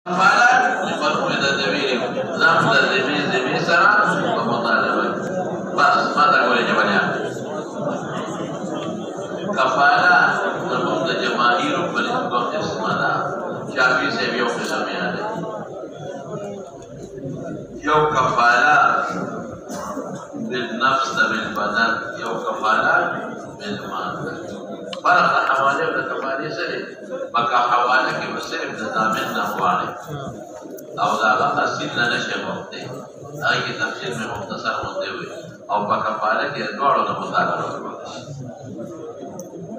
فعلا لمفهوم التدبير ضم ذمي سرا ومطالبه بس ما تقول يا جماعه كفاله ضمن الجماهير فلسطين اسمها شافعي سيبي وقسم يعني يو كفاله بالنفس بالبدن يو كفاله بالمال فرق حواله وكفاله سره بقى حواله کې مسلم د ضامن نه غواړي او دا اصل نه نشي وخته هغه کې تفصیل مې مختصر مونږ وي او په کفاله کې ډوړو نه مطالعه وکړو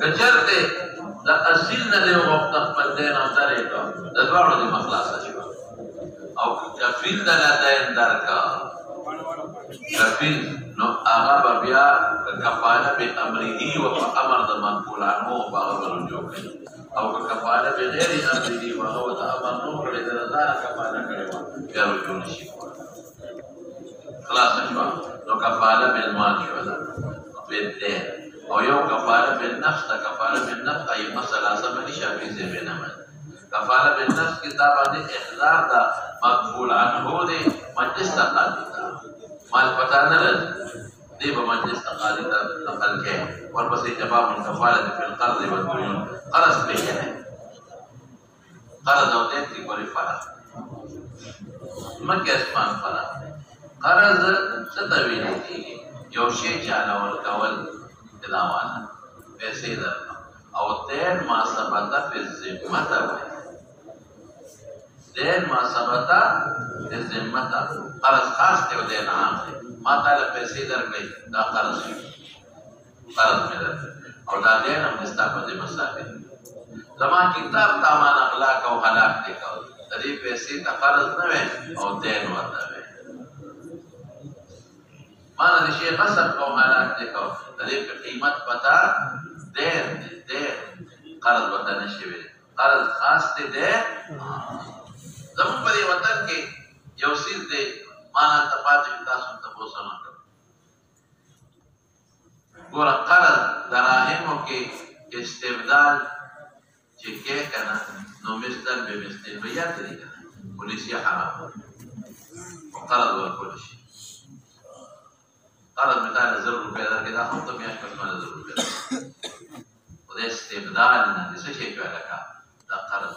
کچرته د اصل نه له وخت خپل دین او طریقه د ډوړو د مخلاصه شو او کفیل د لدین درکا کفیل نو هغه بیا کفاله به امره او امر د منقول عنه او باور رجوع کوي او کفاله بغیر امره وهو د امر نو کړي د ځان کفاله کړي بیا رجوع نشي خلاص شو نو کفاله بالمال شو ده بالدين او یو کفاله بالنفس د کفاله بالنفس ای مسله سمني شافعي زه بنمه کفاله بالنفس کتاب باندې احضار دا مقبول عنه دي مجلس تقاضي مال پتا نه لري دی په مجلس تقاضي ته نقل کې ورپسې جواب من کفاله فی القرض والديون قرض پیژنه قرض او دین کی کولی فرق مکه اسمان فرق قرض ستوي دي یو شی چاله ورکول دلاوانه پیسې در او دین ما ثبت فی الذمه دین ما ثبت فی الذمه قرض خاص ته دین عام دی ما تعالی پیسې درکړي دا قرض قرض مې درکړي او دا دین هم مستقبل مسافر زما کتاب تامان اخلاق او حلاق دي کو د دې پیسې ته قرض نه وي او دین ورته وي ما د شي قسم او حلاق دي کو د دې قیمت پتا دین قرض ورته نشي وي قرض خاص ته دي زموږ په وطن کې یو سیل دی معنا ته پاتې تاسو ته پوښتنه کوم ګور قرض دراهمو کې استبدال چې کې کنه نو مستل به مستل بیا ترې کنه پولیسي حرام قرض ورکول شي قرض مثال 1000 روپیا درکې دا هم ته میاشت په 1000 روپیا او د استبدال نه د څه شي په علاقه دا قرض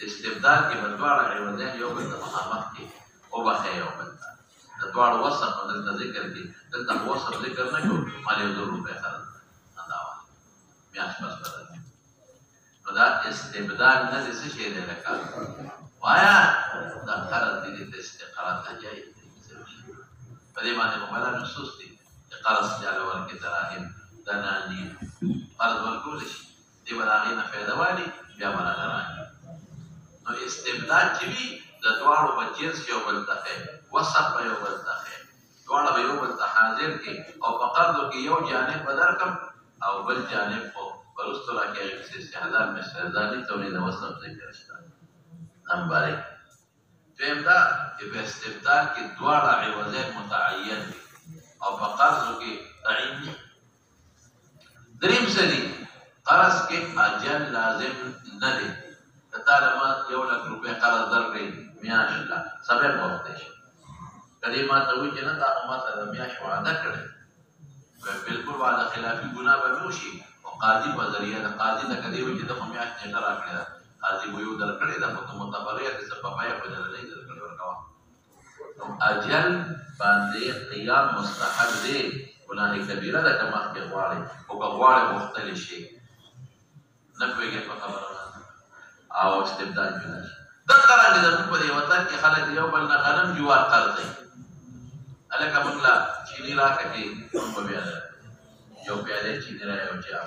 استبدال کې بدواړه عوضیان یو بل ته مخامخ کې او بخې یو بل ته د دواړو وسط په دلته ذکر کې دلته وسط ذکر نه کوو مال یو 2 روپۍ خرڅ انداوه میاشت پس بدل نو دا استبدال نه د څه شی دی لکه وایا دا قرض دې د استقرار ته جایز دی په دې باندې مولا نصوص دي چې قرض جاله ورکې دراهم دناني قرض ورکول شي دې باندې نه فایده والی بیا باندې راځي نو استبدال چې وي د دواړو په جنس یو بل ته وسط په یو بل ته دواړه به یو بل ته حاضر کې او په قرضو کې یو جانب به درکم او بل جانب خو وروسته راکې استحضار مستحضاري تولید وسط ذکر شته نمبر 1 دویم دا چې په استبدال کې دواړه عوضین متعین دي او په قرضو کې تعین دي دریم سری قرض کې اجل لازم نه دی تعالی ما 1 لک روپے قرض درکړي میاش لا سبب وخت شي کله ما ته وی چې نه دا ما سره میاش وعده کړې بالکل وعده خلافي ګناه به وشي او قاضي په ذریعہ د قاضي د کدی وی چې د میاش نه راکړي قاضي ویو درکړي د متبرئه د سببای په دل نه درکړي ورکوا اجل باندې قیام مستحب دی ګناه کبیره ده کما کې غواړي او غواړي مختلف شي نه کوي په خبره او استبدال جوړ شي دا څنګه د په دې وطن کې خلک یو بل نه غنم جوار قرضي الکه منلا چینی راکټي په بیا یو پیاله چینی را یو چا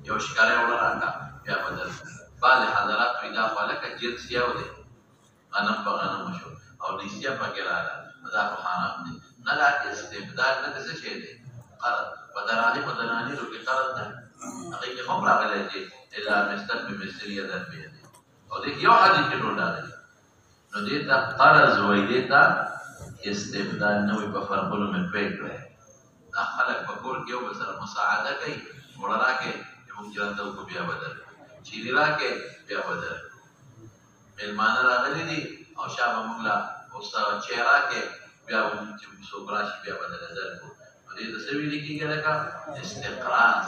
یو شکاره وړاندې بیا بدل بعض حضرات پیدا خلک جنس یو دي غنم په غنم شو او نسیا پکې راغله دا په حرام دي نه لا استبدال نه څه شي دي قرض بدراني روکي قرض نه هغه کې هم راغلي دي اذا مستل بمثليه ذنبيه او دې یو حدیث کې ټول راځي نو دې ته قرض وایي دې ته استبدال نوې په فرقونو من پېکړه دا خلک په کور کې یو بل سره مساعده کوي وړاکه موږ ځان ته بیا بدل چیرې راکې بیا بدل میلمانه راغلي دي او شا به موږ له اوس چهره کې بیا به چې څوک راشي بیا به د نظر کوو نو دې ته څه ویل کېږي لکه استقراض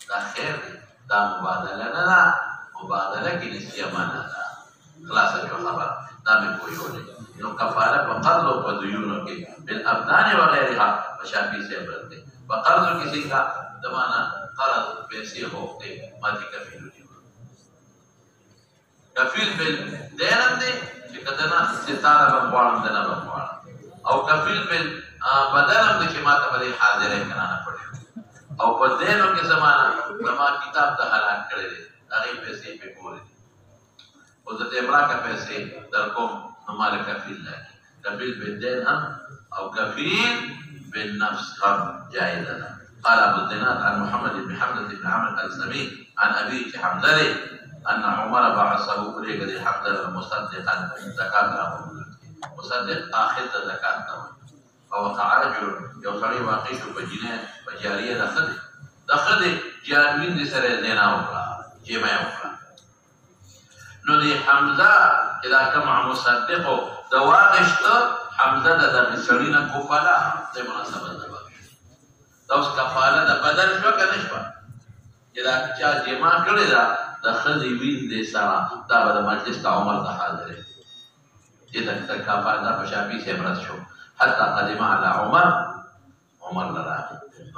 دا خیر دی دا مبادله نه ده مبادله کې نسیه معنا ده خلاصه شوه خبره دا مې پوهېولی نو کفاره په قرض او په دیونو کې بالابدان وغیرها په شافعي صاحب رد دی په قرضو کې څنګه د معنا قرض پیسې غوښتې ماتې کفیل دي کفیل بالدین هم دی چې که دنه ستاره به غواړم دنه به غواړم او کفیل بالبدن هم دی چې ماته به دې حاضرې که نه پټ شو او په دینو کې زمانه زما کتاب ته هلاک کړی دی هغې پیسې پې ګورې دي اوس د امراکه پیسې در کوم نو مال کفیل لکي کفیل بالدین هم او کفیل بالنفس هم جائزه ده قال ابو الزناد عن محمد بن حمزه بن عمرو السمي عن ابيه حمزه ان عمر بعثه اليه حمزه مصدقا زكاه مصدق اخذ زكاه فوقع رجل يوصلي واقيش بجنان بجاريه دخل جارين دي سره زنا وکړه جمع وکړه نو دی حمزه اذا كما مصدق دواغشت حمزه د مسرین کفاله د مناسبت ده دا اوس کفاله د بدل شو کنه شو اذا چا جمع کړی دا د خزي وین دي سره دا د مجلس د عمر د حاضر اذا کفاله په شافعي سره شو حتى قدم على عمر لراغ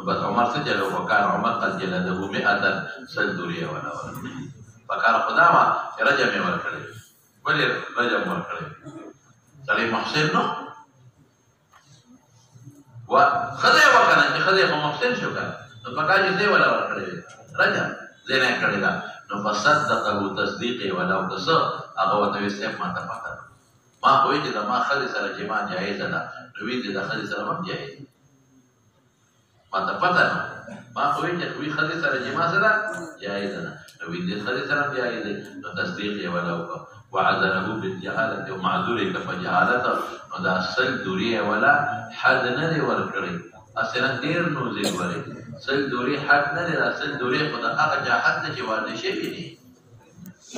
بس عمر سجل وكان عمر قد جلده 100 سلدوريه ولا فكان قدامه رجم ورکړي ولې رجم ورکړي سړی محسن نو وخذ وکنه چې خذ محسن شو کنه نو پکاږي دې ولا ورکړي رجم زینه کړی دا نو فصدقه تصدیق ولو دس هغه وته وسه ما ته پته ما کوی چې ما خذ سره جما جایز ده نو وی دې د خذ سره هم جایز ما ته پته ما کوی چې وی خذ سره جما سره جایز ده نو وی دې خذ سره جایز ده نو تصدیق ولو وعذره بالجهاله ومعذوره كفجهالته ودا سل دوریه ولا حد نه ورکړي اصلا ډیر نو زی ورې سل دوری حد نه سل دوری خدا هغه جهاد چې واده شي دي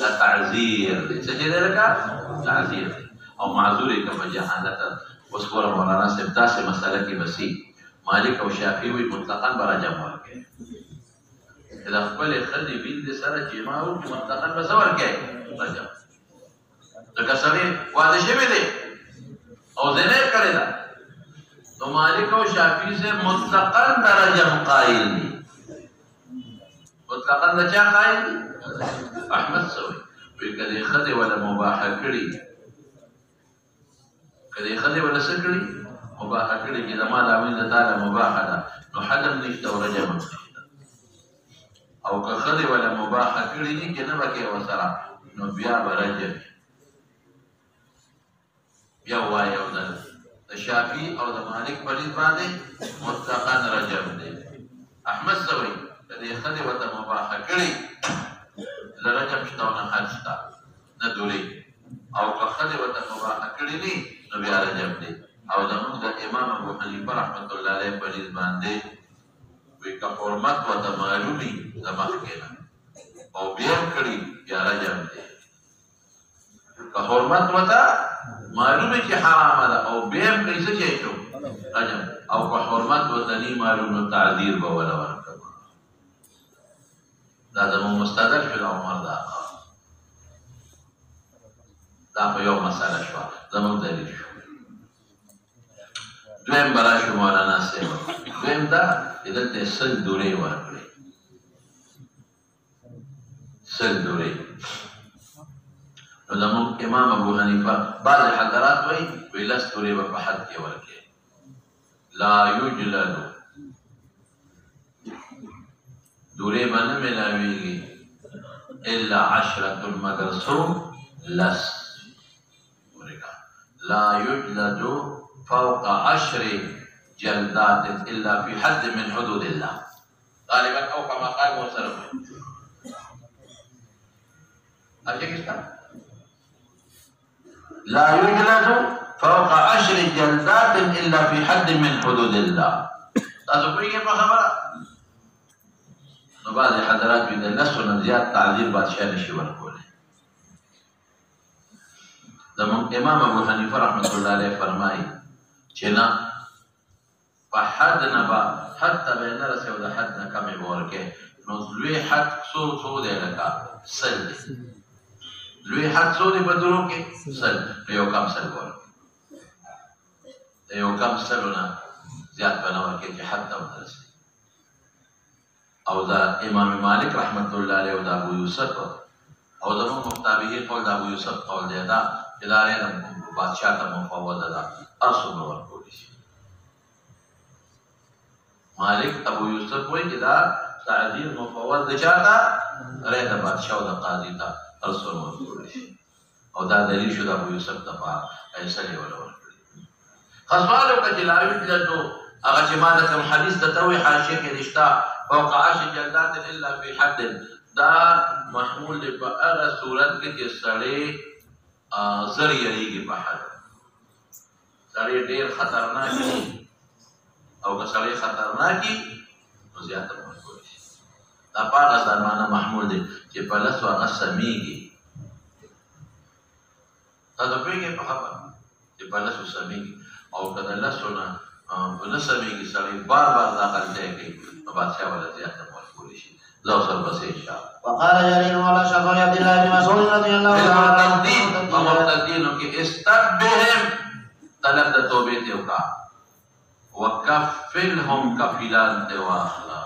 دا تعذير دي څه دې لکه تعذير او معذوره كفجهالته وسور مولانا صاحب تاسو مسله کې بسي مالک او شافعي وي مطلقاً برجم ورکړي اذا خپل خدي بيد سره جماع او مطلقاً بسور کې رجم لکه سړی واده شوی دی او زنا کړی ده نو مالک او شافعي سے مطلقاً درجه قائل دي مطلقاً د چا قائل دي احمد سوي وی کله خدي ولا مباح کړی کله خدي ولا سکړي مباح کړی چې زما د امین تعالی مباح ده نو حدم نشته او رجم او که خدي ولا مباح کړی نه کې نه وکي وسره نو بیا برجم بیا وایي او د شافعي او د مالک په نسبت باندې مطلقاً رجم دی احمد سوي کله خدي وته مباح کړی لرجم شته او نه حد شته نه دوری او که خدي وته مباح کړی نه نو بیا رجم دی او زموږ د امام ابو حنیفه رحمت الله علیه په نسبت باندې وی که حرمت وته معلومي زمخ کېنه او بیا کړی بیا رجم دی که حرمت وته معلومه چې حرام ده او بیا کړی څه شي شو رجم او که حرمت وته ني معلومه تعذير به ولا ورکړه دا زموږ مستدل شو عمر دا په یو مسله شو زموږ دلیل شو دویم براشو مولانا صاحب دویم دا دلته سل دورې ورکړي سل دورې نو زموږ امام ابو حنیفه بعض حضرات وی لس دورې به په حد کې ورکړي لا یجلد دورې به نه ملاویږي الا 10 مگر څو لس لا يجلد فوق 10 جلدات إلا في حد من حدود الله غالبا أو كما قال موسى لا يجلد فوق 10 جلدات إلا في حد من حدود الله تذكرين كيف خبر بعض حضرات من الناس ونزيات تعذير بادشاه نشي ورقوله امام ابو حنیفه رحمت الله علیه فرمایي چې نه په حد نه به حتی به نه رسي او د حد نه کمې به ورکې نو لوی حد څو دی لکه سل دی لوی حد څو دی په درو کې سل نو یو کم سل به ورکې د یو کم سلو نه زیات به نه ورکې چې حد ته ونه رسي او د امام مالک رحمت الله علیه او د ابو یوسف او د مفتابهي قول د ابو یوسف قول دی دا چې دا بادشاه ته مفوضه ده هر څومره ورکولی شي مالک ابو یوسف وایي چې دا تعدیل مفوض د چا ته رای د بادشاه او د قاضي ته هر څومره ورکولی شي او دا دلیل شو د ابو یوسف ته په فیصلې ولا ورکړي ښه سوال وکړه چې لا یوجد هغه چې ما د کوم حدیث درته وایي حاشیه کې رشته فوق 10 جلدات الا في حد دا محمول دی په هغه صورت کې چې سړی زر یریږي په حد سړی ډېر خطرناک دی او که سړی خطرناک وي نو زیاته ورکولی شي دا په هغه زمانه محمول دی چې په لسو هغه سمیږي تاسو پوهېږئ په خبره چې په لسو سمیږي او که د لسو نه نه سمیږي سړی بار بار دا غلطۍ کوي نو بادشاه ولا زیاته ورکولی شي زه سر بس ان شاء الله وقال جرير ولا شك عبد الله بن مسعود رضي الله عنه المرتدين ومرتدينو کې استبهم طلب د توبې ته وکړه وکفلهم کفیلان ته واخلا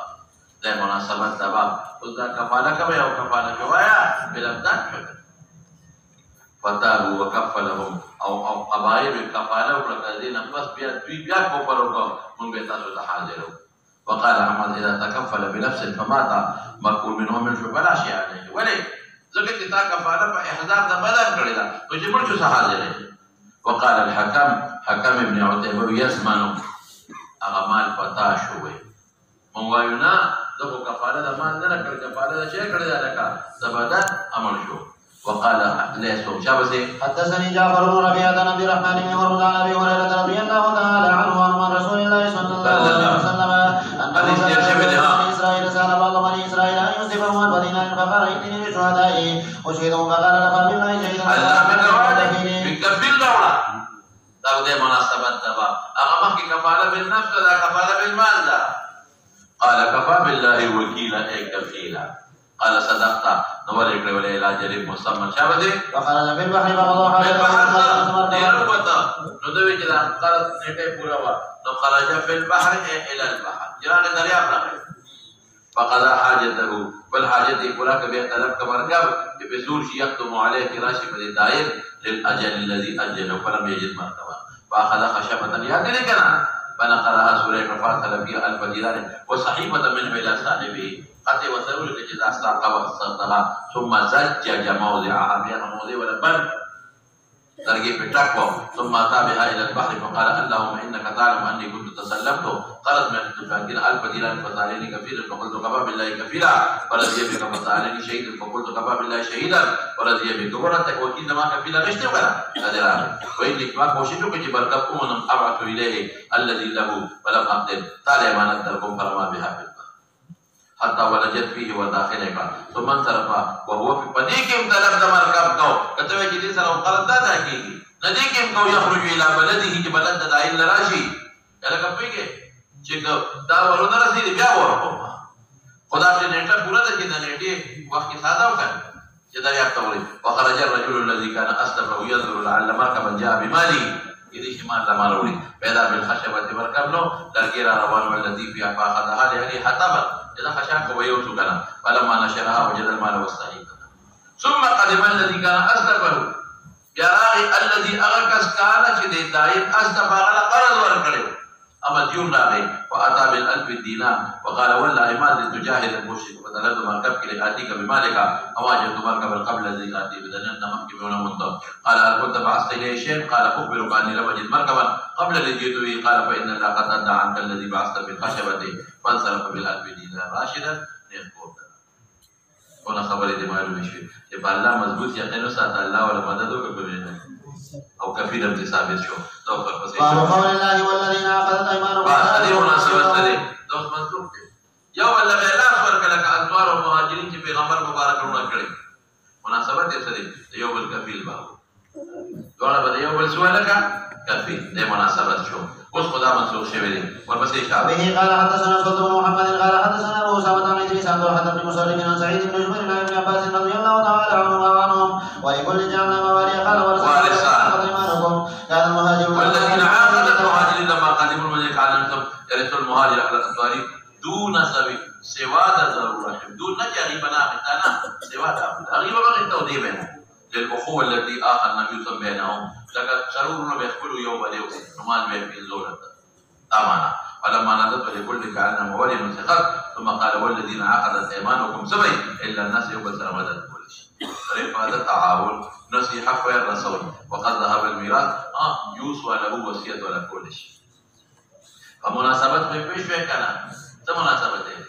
د مناسبت دبا اوس دا کفاله کوي او کفاله کوایا بلبدان شو فتابوا وکفلهم او قبائل کفاله وکړه دین بس بیا کو پرو مونږ به تاسو ته حاضرو وقال احمد اذا تكفل بنفس فمات مقبول منه من شو بلا شيء عليه ولي ځکه چې تا کفاله په احضار د بدن کړی دا نو چې موږ څه حاضر وقال الحكم حكم ابن عتيبه يسمن هغه مال پتا شوی مونږ وایو نه دغه کفاله د مال نه کړی کفاله د شی کړی دا لکه د بدن عمل شو وقال ليس شابسي حدثني جعفر بن ربيعة عن عبد الرحمن بن هرمز عن ابي هريرة رضي الله تعالى عنه عن رسول الله صلى الله عليه وسلم انه اسرائيل سال بعض بني اسرائيل ان يصيبهم البدينة فقال ائتني بشهدائي اشهدهم فقال لقد بالله شهيدا بكفيل دوله دا د مناسبت دبا هغه مخکې کفاله بالنفس دا کفاله بالمال دا قال كفى بالله وكيلا اي كفيلا قال صدقت نو ولې کړې ولې علاج لري مسمى شابه وخرج في البحر فقضى حاجته نو دوی چې دا قرض نیټه پورا وا نو خرج في البحر الى البحر جرانه دریاب راغی فقضى حاجته بل حاجته پورا کبه طلب کا مرکب چې به زور شي يختم عليه راشي په دایر للاجل الذي اجله فلم يجد مرتبا فاخذ خشبه يد لكنا فنقرها سوره فاتحه في الف دينار وصحيفه من الى صاحبه قطع وسرور لجزاء ساقه وصدقها ثم زجج موضعها بين موضع ولا بر ترغيب التقوى ثم اتى بها الى البحر فقال اللهم انك تعلم اني كنت تسلمت قالت من تفاكين الف دينار فسالني كفيلا فقلت كفى بالله كفيلا ورضي بك فسالني شهيدا فقلت كفى بالله شهيدا ورضي بك ورتك وكيل ما كفيلا رشت ولا قدران وانك ما کوششو کہ برکتكم من ابعث اليه الذي له ولم اقدر تعالى ما نذركم فرما بها حتى ولجت فيه وداخله ثم انصرف وهو في بديكم طلب مركب کو کته چې دې سره غلط ده کیږي ندیکم کو يخرج الى بلده چې بلد د عین راشي لکه پیګه چې دا ورونه رسیدي بیا ورکو خدا دې نیټه پورا ده چې د نیټه وخت ساده وکړي چې دا یې توري وخرج الرجل الذي كان اسلف وينظر لعل مركبا جاء بماله دې شمال لمالوري پیدا بالخشبه مركب نو درګرا روان ولذي فيها فاخذها لهي حطبا اذا خشاك ويوسو كنا فلما نشرها وجد المال والصحيح ثم قدم الذي كان اسلفه يراغي الذي اغكس كان چې دایر اسلف غلا قرض ورکړي اما ديون راغي واتى بالالف دينار وقال والله ما تجاهد المشرك فدلت مركبك لاتيك بمالك اواجهت مركبا قبل الذي اتي بدنا نمك بيوم منطق قال هل كنت بعثت اليه شيء قال اخبرك اني لم اجد مركبا قبل الذي جئت به قال فان الله قد ادى عنك الذي بعثت في خشبته فانصرف بالالف دينار راشدا يذكر ولا خبر دې معلومه شي چې الله مضبوط یقین ساته الله ولا مدد وکړي او کفیل هم ثابت شو تو پر پسې قال الله والذين عقدت ايمانهم هذه مناسبت ده دوست منصوب دي یو الله اعلان ورکړه ک انوار او مهاجرین چې پیغمبر مبارک ورونه کړی مناسبت یې سره یو بل کفیل باندې دوه به یو بل سوه لکه کفي دې مناسبت شو اوس خدا منسوخ شوی دی ورپسې اشاره به قال حدثنا صدق بن محمد قال حدثنا ابو اسامه عن ادريس عن طلحه بن مسلم عن سعيد بن جبير عن ابن عباس رضي الله تعالى عنهما وعنهم ولكل جعلنا موالي قال ورثنا ايمانكم كان المهاجرون والذين عاهدوا المهاجرين لما قدموا المدينه قال انتم يرثوا المهاجر على الانصار دون سبب سوى ضروره دون نجري بنا ختانا سوى غيب بغي توضيبنا للاخوه التي اخى النبي صلى الله عليه وسلم لقد شرورنا بيخبروا يوم اليوم نمال بين في زورة طبعا فلما نزلت لكل كعلنا موالي منسخات ثم قال والذين عقدت ايمانكم سبي الا الناس يوم سلامة كل شيء طريق هذا التعاون نصيحة خير الرسول وقد ذهب الميراث يوصى له وصية ولا كل شيء فمناسبات في بيش في كلام مناسبتين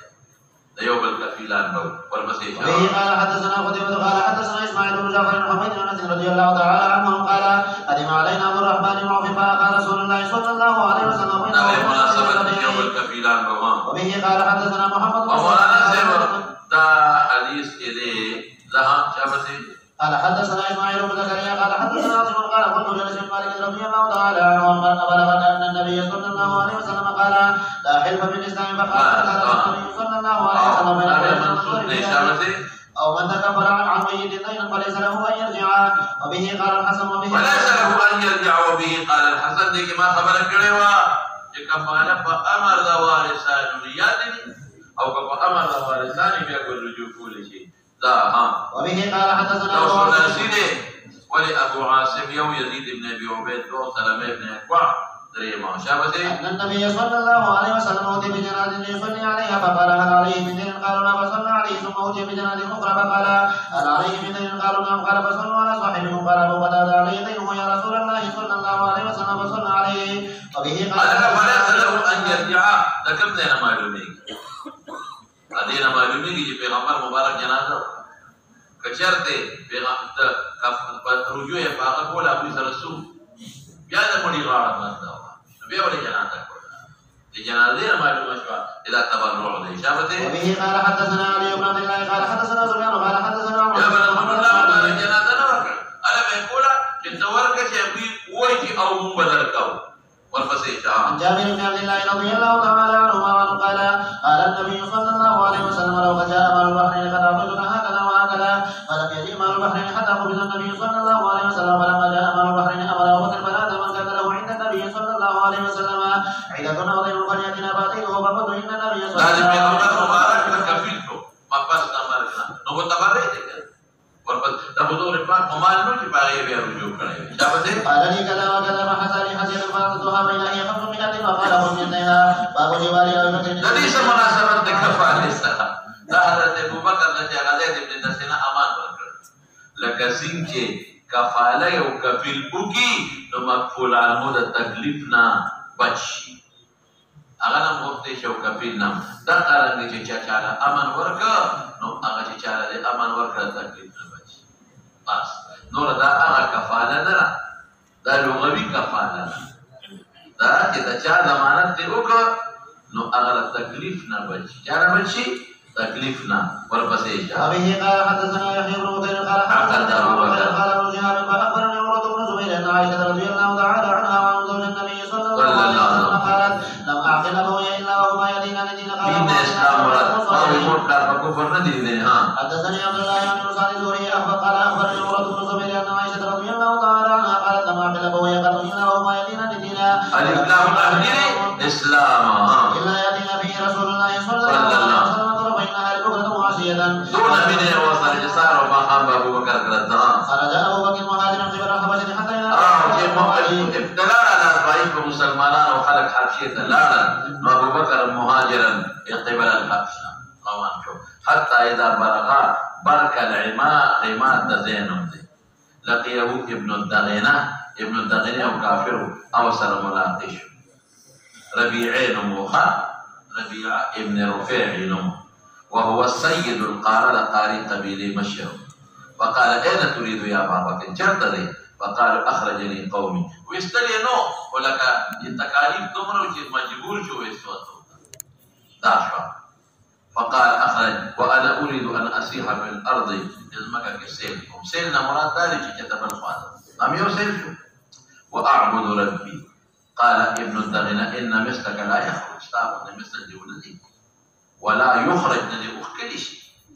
يوم الكفيلان بو والمسيح به قال حدثنا قتيبة قال حدثنا اسماعيل بن جعفر بن حميد بن انس رضي الله تعالى عنهم قال قدم علينا عبد الرحمن بن عوف فقال رسول الله صلى الله عليه وسلم مناسبة يوم الكفيلان بو وبه قال حدثنا محمد بن دا حديث إليه ذهب شابتي قال حدثنا اسماعيل بن زكريا قال حدثنا عاصم قال قلت لانس بن مالك رضي الله تعالى عنه بلغ ان النبي صلى الله عليه وسلم قال لا حلف بالاسلام فقال النبي صلى الله عليه وسلم او من تكفر عن ميت دينا فليس له ان يرجع وبه قال الحسن وبه وليس له ان يرجع وبه قال الحسن ديك ما خبر كړيوا چې کفاله په امر د وارثانو یادني او په امر د وارثانو بیا ګل رجوع کول شي وبه قال حدثنا ولي ابو عاصم يوم يزيد بن ابي عبيد وسلمة بن اكوع دريما شابتي ان النبي صلى الله عليه وسلم اوتي بجنازه يصلي عليها فقال هل عليه من دين قالوا لا فصلى عليه ثم اوتي بجنازه اخرى فقال هل عليه من دين قالوا نعم قال فصلوا على صاحبه قال ابو قتاده عليه دينه يا رسول الله صلى الله عليه وسلم فصلى عليه وبه قال فليس له ان يرجع ذكرنا معلومي ادينا معلومي چې پیغمبر مبارک جنازه کچرته پیغمبر رجوع یې پاګه کوله ابو رسول بیا د مړي غاړه باندې بیا ولې جنازه کوله د جنازې معلومه شو اذا تبرع له شابته وبه قال حدثنا علي بن عبد الله قال حدثنا سفيان قال حدثنا يا بن محمد الله جنازه نه ورکړ الا به کوله چې تورکه چې ابي وای چې او مون بدل کاو ورپسې عن جابر بن عبد الله رضي الله تعالى عنهما قال قال النبي صلى الله عليه وسلم لو جاء مال البحرين قد اعطيتنا هكذا وهكذا فلم يجيء مال البحرين حتى قبض النبي صلى الله عليه وسلم فلما جاء مال البحرين امر ابو بكر فنادى من كان له عند النبي صلى الله عليه وسلم عيدة او دين فلياتنا فاتيته فقلت ان النبي صلى الله عليه وسلم مبارك لكفيته ما پس امرنا نو متبرئ دي ورپس د حضور پاک مال نو چې باغې بیا رجوع کړی شابه قال لي كذا وكذا فحسني حسن فاعطتها بين هي 500 وقال هم منها باب جوار ابي بكر الذي مناسبت د کفاله سره دا حضرت ابوبکر رضی الله عنه ابن دسنه امان ورکړ لکه څنګه کفاله او کفیل بوکی نو مقفول عنه د تکلیف نه بچي هغه نن وخت شو کفیل نام دا قران دي چې چاله امان ورکړ نو هغه چې چاله د امان ورکړ تکلیف بس نور دا هغه کفاله نه دا لغوي کفاله دا چې دا چا ضمانت دی وکړ نو هغه تکلیف نه بچي چا نه بچي تکلیف نه ورپسې ابي قال حدثنا يحيى بن بكير قال حدثنا ابو بكر قال ابن شهاب فاخبرني عروه بن زبير ان عائشه رضي الله تعالى عنها وعن زوج النبي صلى الله عليه وسلم قالت لم اعقل ابويا الا وهما يدينان دين قال حدثني عبد الله بن مسعود الزهري قال اخبرني عروه بن زبير ان عائشه رضي الله تعالى عنها قالت لم اعقل ابويا الا وهما يدينان دين الاسلام تحديد اسلام الا يدين به رسول الله صلى الله عليه وسلم دون من وصل جسار وما قام ابو بكر قدام خرج ابو بكر مهاجرا قبل الحبشه حتى ابتلاء على طائف مسلمان وخلق حبشه دلالا ابو بكر مهاجرا قبل الحبشه روان شو حتى اذا بلغ برك العماد زينب لقيه ابن الدغينه او كافر او سر ملاقش ربيعين موخى ربيع ابن رفيع وهو السيد القارئ قارئ قبيله مشهور فقال اين تريد يا ابا بكر شرطني فقال اخرجني قومي ويستلينو ولك التكاليف تمر مجبور شو يسوته داشا فقال اخرج وانا اريد ان اسيح من الارض ازمك كسيلكم سيلنا مراد ذلك كتب الفاضل ام يوسف وأعبد ربي. قال ابن الدغنة إن مثلك لا يخرج استعبد مثل الجولدي ولا يخرج الذي أخكلش.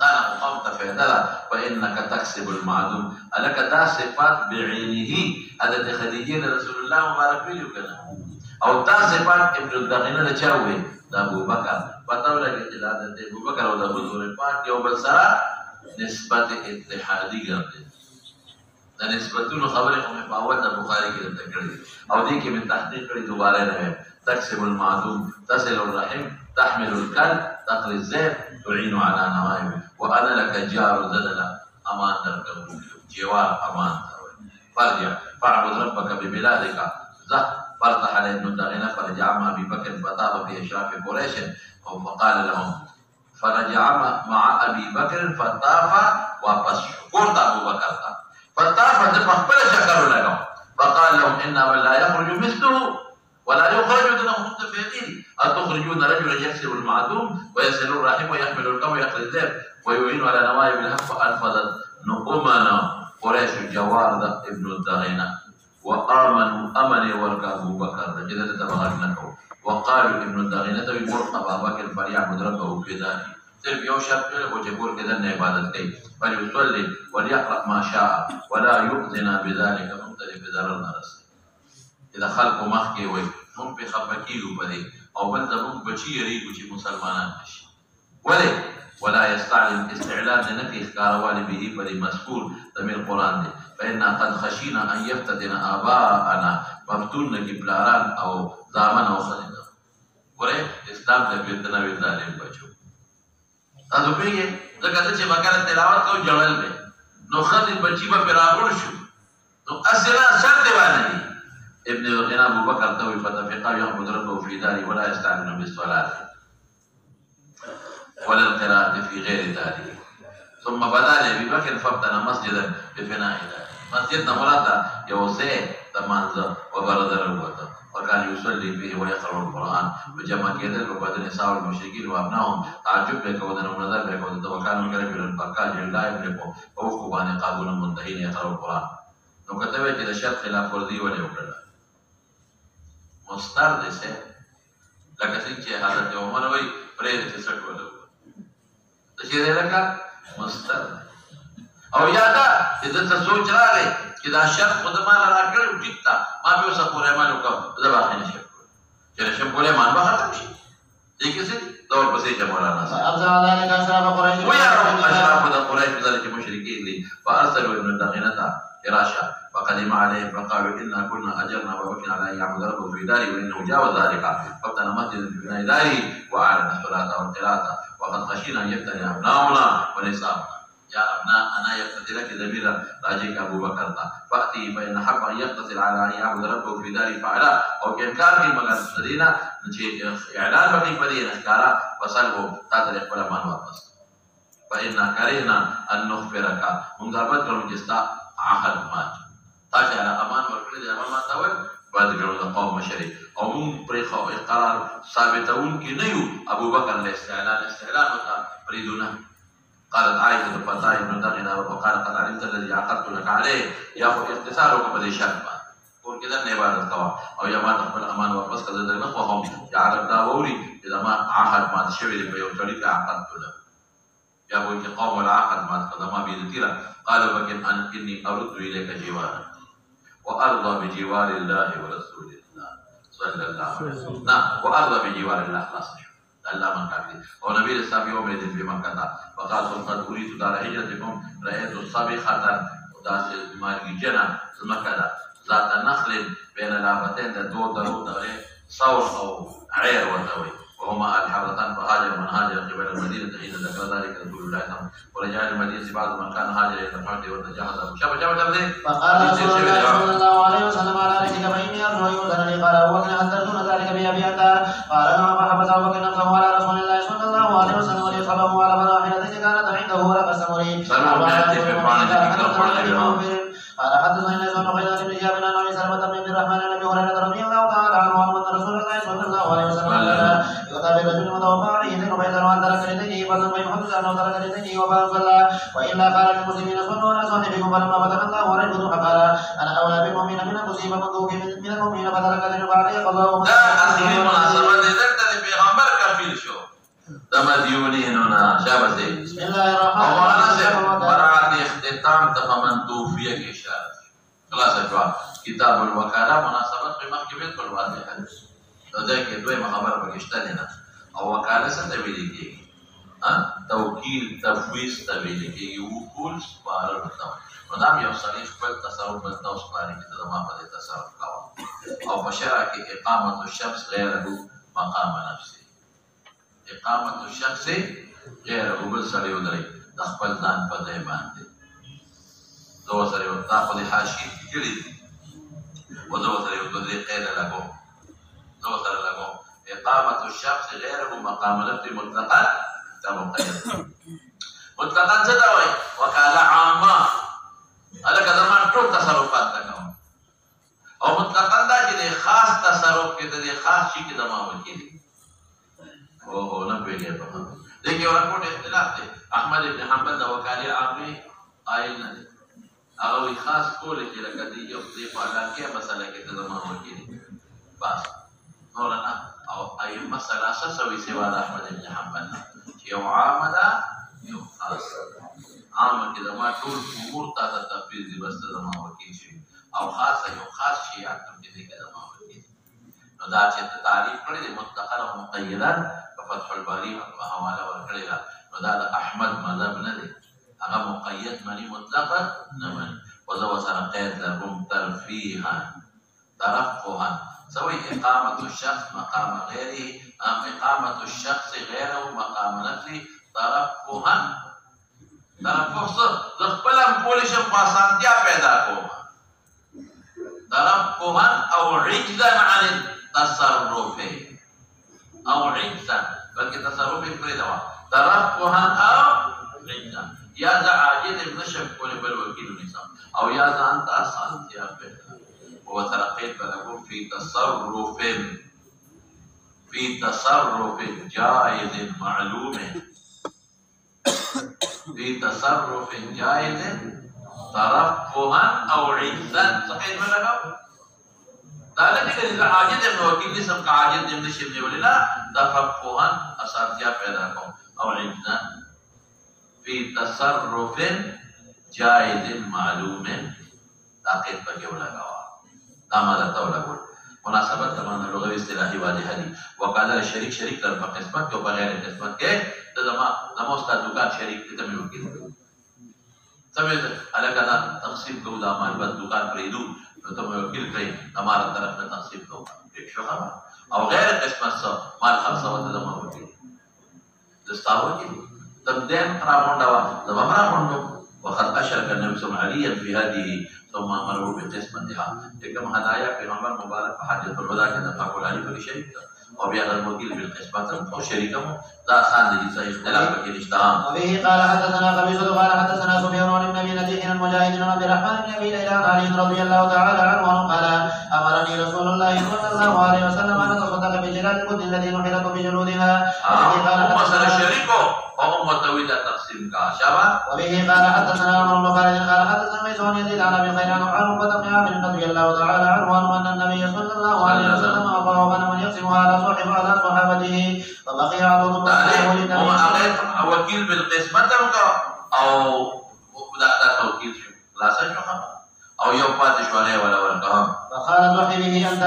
أنا مقامت في هذا وإنك تكسب المعدوم. ألك دا صفات بعينه هذا خديجة رسول الله مبارك فيه كنا أو دا صفات ابن الدغنة لشاوي دا أبو بكر فتقول لك إجلال دا أبو بكر ودا بذور فات يوم السرى نسبة اتحادي قرد دا نسبتون خبركم مفاوت البخاري كده تكرر أو دي من تحقيق دوباره رهي تكسب المعدوم تصل الرحم تحمل الكلب تقري الزيت تعين على نوائبه وأنا لك جار زدنا أمان تركب جوار أمان فارجع فاعبد ربك ببلادك زه فارتحل ابن الدغنة فرجع مع أبي بكر فطاب في إشراف قريش فقال لهم فرجع مع أبي بكر فطاف وابس قرط أبو بكر فطاف فقبل شكر لهم فقال لهم إن من لا يخرج مثله ولا يخرج دونه متفقين أتخرجون رجلا يكسب المعدوم ويسأل الرحم ويحمل القوم ويقضي الذئب ويعين على نوائب الحق فأنفذت نؤمنا قريش الجوار ابن الدغنة وآمنوا أمني ورك أبو بكر إذا تتبغى وقالوا ابن الدغنة بمرق أبا بكر فليعبد ربه في داره صرف يوم شاب وجبور كذا عبادة كي فليصلي وليقرأ ما شاء ولا يؤذنا بذلك مختلف ضررنا رسل إذا خلقوا مخكي وي هم په خپکیږي په دې او بل زموږ بچي یریږي چې مسلمانان نشي ولې ولا يستعلم استعلان نفي اخکاروالي به په مذکور ضمیر قرآن دی فإنا قد خشينا أن يفتتن آباءنا مفتون کی پلاران او زامن او خلق ورې اسلام د فتنه وی ظالم بچو تاسو پیږئ ځکه چې بقره تلاوت کو جوړل به نو خدای بچي به پیراغون شو نو اصلا شرط باندې ابن الغنى أبو بكر توي فتفقا يعبد ربه في داره ولا يستعمل بالصلاة ولا القراءة في غير داره ثم بدا لأبي بكر فابتنى مسجدا بفناء داره مسجدنا مراد يوسع تمانزا وبرد ربوته وكان يصلي فيه ويقرأ القرآن وجمع كيدل وبعد نساء المشركين وأبنائهم تعجب بك ونظر بك وكانوا كربوا البركات لا يملكوا ووقفوا بان قابون منتهين يقرأوا القرآن نو كتبه كده شرط خلاف ورزي ولا يقرأ مستر دې سه لکه څنګه چې حضرت عمر وایي پرې دې څه کول د چې دې لکه مستر او یادا دې ته سوچ راغی چې دا شخص خود ما راکړ ټیکتا ما به اوسه پورې ما وکړ دا باندې نشم چې نشم پورې ما به ختم شي دې کې څه دور پسې چې مولانا ابزا ذلك اشراف قريش ويا اشراف قريش ذلك مشركين لي فارسلوا ابن الدغنة فراشا فقدم عليه فقالوا إنا كنا أجرنا أبا بكر على أن يعبد ربه في داره وإنه جاوز ذلك فابتنى مسجدا في بناء داره وأعلن الصلاة والقراءة وقد خشينا أن يفتني أبناؤنا ونساؤنا يا أبناء أنا يقتدي لك ضميرا راجيك أبو بكر فأتي فإن حق أن يقتصر على أن يعبد ربه في داره فعلا أو كإنكار في مقام السدينة إعلان بقي فدينا إنكارا فصلوا تاتر يقبل من واپس فإنا كرهنا أن نخبرك منذربت كرم جستا عهد مات تاکہ امان ورکړي د امان ماتول بعد ګرو د قوم مشري او موږ پرې خو اقرار ثابتون کې نه یو ابو بکر له استعلان وتا پریدونه قالت عائشه فتاه ابن دغنه وقال قد علمت الذي عقدت لك عليه يا خو اختصارك بده شرط ور کې د عبادت کوا او یا ما خپل امان واپس کړه د نه خو هم یا عرب دا ووري اذا ما عهد ما شوی دی په یو طریقه عقدت له یا وو چې قوم العقد ما قدما بيدتيرا قالوا بكن ان اني ارد اليك جوارا وارضى بجوار الله ورسول الله صلى الله عليه وسلم نعم وارضى بجوار الله خلاص الله من كافي ونبي الاسلام يوم الدين في مكه فقال قد اريد دار هجرتكم رايت الصبيحه وداس مال جنة مكه ذات نخل بين لابتين دو درو صور او عير وتوي وهما الحرتان فهاجر من هاجر قبل المدينة حين ذكر ذلك رسول الله صلى الله عليه وسلم ورجال المدينة بعض من كان هاجر إلى الحرة وتجهز فقال رسول الله صلى الله عليه وسلم على رجلك فإني أرجو أن يؤذن لي قال أبو بكر حتى دون ذلك بأبي أنت قال نعم فحبس أبو بكر نفسه على رسول الله صلى الله عليه وسلم وليصحبه على مراحلته كانت عنده ورق السمري قال حدثنا الناس بن خيرات بن جابر عن ابي سلمة بن عبد الرحمن عن ابي هريرة رضي الله تعالى عنه ان رسول الله صلى الله عليه وسلم قال يؤتى برجل متوفى عليه دين فيذر عن ترك لديه فضل فيحدث انه ترك لديه وفان صلى والا قال للمسلمين صلوا على صاحبكم فلما فتح الله ورجل فقال انا اولى بالمؤمنين المؤمنين من أنفسهم ومن من المؤمنين فترك ذنب بعد قضاء دا آخري مناسبة دي دلتا دي پیغمبر کفیل شو دا مدیونینونا شابه سے بسم الله الرحمن اور مولانا سے الرحيم. برات اختتام تفمن توفیہ کی اشارت خلاص اشوا کتاب الوکالہ مناسبت قیمت کی بالکل واضح ہے تو دیکھ دوی خبر بکشتا دینا او وکالہ سے تبیلی کی توکیل تفویض تبیلی کی وکول سپارل بتاو ودام یو سړی خپل تصرف بلته او سپاري کې د ما په تصرف کاوه او په شرع کې اقامت الشخص غیره مقام نفسه اقامت الشخص غیره بل سړی ودرې د خپل ځان په ځای باندې دو سړی وتا په حاشیه کې کړی و دو سړی ودرې قید لګو دو سړی لګو اقامت الشخص غیره مقام نفسه مطلقا مقید مطلقا څه دا وایي وکاله عامه الکه زمان ټول تصرفات ته کوم او مطلقاً دا چې د خاص تصرف کې د خاص شي کې د ما وکیل او نه پیږي په دې کې ورکوټ اختلاف دی احمد ابن حنبل د وکالې عامه قائل نه دی هغه خاص کول چې لکه دی یو ځای په علاقه مسله کې د ما وکیل بس نور نه او اي مسله اساسوي سوا د احمد ابن حنبل چې یو عام ده یو خاص عامه کې د ما ټول امور ته تفویض دي بس د ما وکیل شي او خاصه یو خاص شي حکم دې کې د ما وکیل نو دا چې تعریف کړی دی مطلقاً او مقیدا په فتح الباری په حواله ورکړی دا نو دا د احمد مذهب نه دی هغه مقید معنی مطلقاً نه معنی وذو سره قید لهم ترفیها ترفها سوي اقامه الشخص مقام غيره اقامه الشخص غيره مقام نفسه ترفها ترفخ د خپل پولیشم پاسانتیا پیدا کوم ترفخا او عجزا عن التصرف او عجزا بلکې تصرف یې پرې دا ترفخا او عجزا یا ز عاجز نشم کول بل وکیل نظام او یا ځان ته اسانتیا پیدا هو ترقیت بلغو في تصرف جائز معلوم في تصرف جائز ترفها او عزا صحيح ولا لا؟ ذلك اذا عاجز ابن وكيل اسم كعاجز ابن شبن ولنا ترفها اساتيا پیدا کو او عزا في تصرف جائز معلوم تاقید پکې ولګاوه دا ماده ته ولګول مناسبت تمام لغوي اصطلاحي واضحه دي وقال شریک شریک در په قسمت او بغیر قسمت کې د استاد دکان شریک ته مې وکړي سمجھ الګا دا تقسیم کوو دا مال بد دکان پرېدو نو ته مې وکیل کړی هغه طرف نه تقسیم کوو شو او غیر قسمت سره مال خمسه وته د ما وکړي دستاو کې تبدين راغونډه د بابا راغونډو وقد اشرك النبي صلى الله عليه وسلم في هذه ثم امره بقسمتها لكم هدايا في عمر مبارك حاجه الوداع كذا فقول عليه كل شيء وبيان الوكيل بالقسمه او شريكه ذا خان دي صحيح اختلاف في الاجتهاد وبه قال حدثنا قبيصة قال حدثنا سفيان عن النبي نجيح المجاهد بن عبد الرحمن بن ابي ليلى عن علي رضي الله تعالى عنه قال امرني رسول الله صلى الله عليه وسلم ان اتصدق بجلال البد الذي نحرت بجلودها وبه قال حدثنا شريكه وهم طويل تقسيم كاشبه وبه قال حدثنا عمر بن خالد قال حدثنا ميسون يزيد عن ابي خيران عن عقبة بن عامر رضي الله تعالى عنه ان النبي صلى الله عليه وسلم اعطاه غنما يقسمها على صحابته فبقي عضو هو اغير وكيل بالقسمة او دا توكيل شو لا شو او يوم فاتش ولا ورقهم فقال صاحبه انت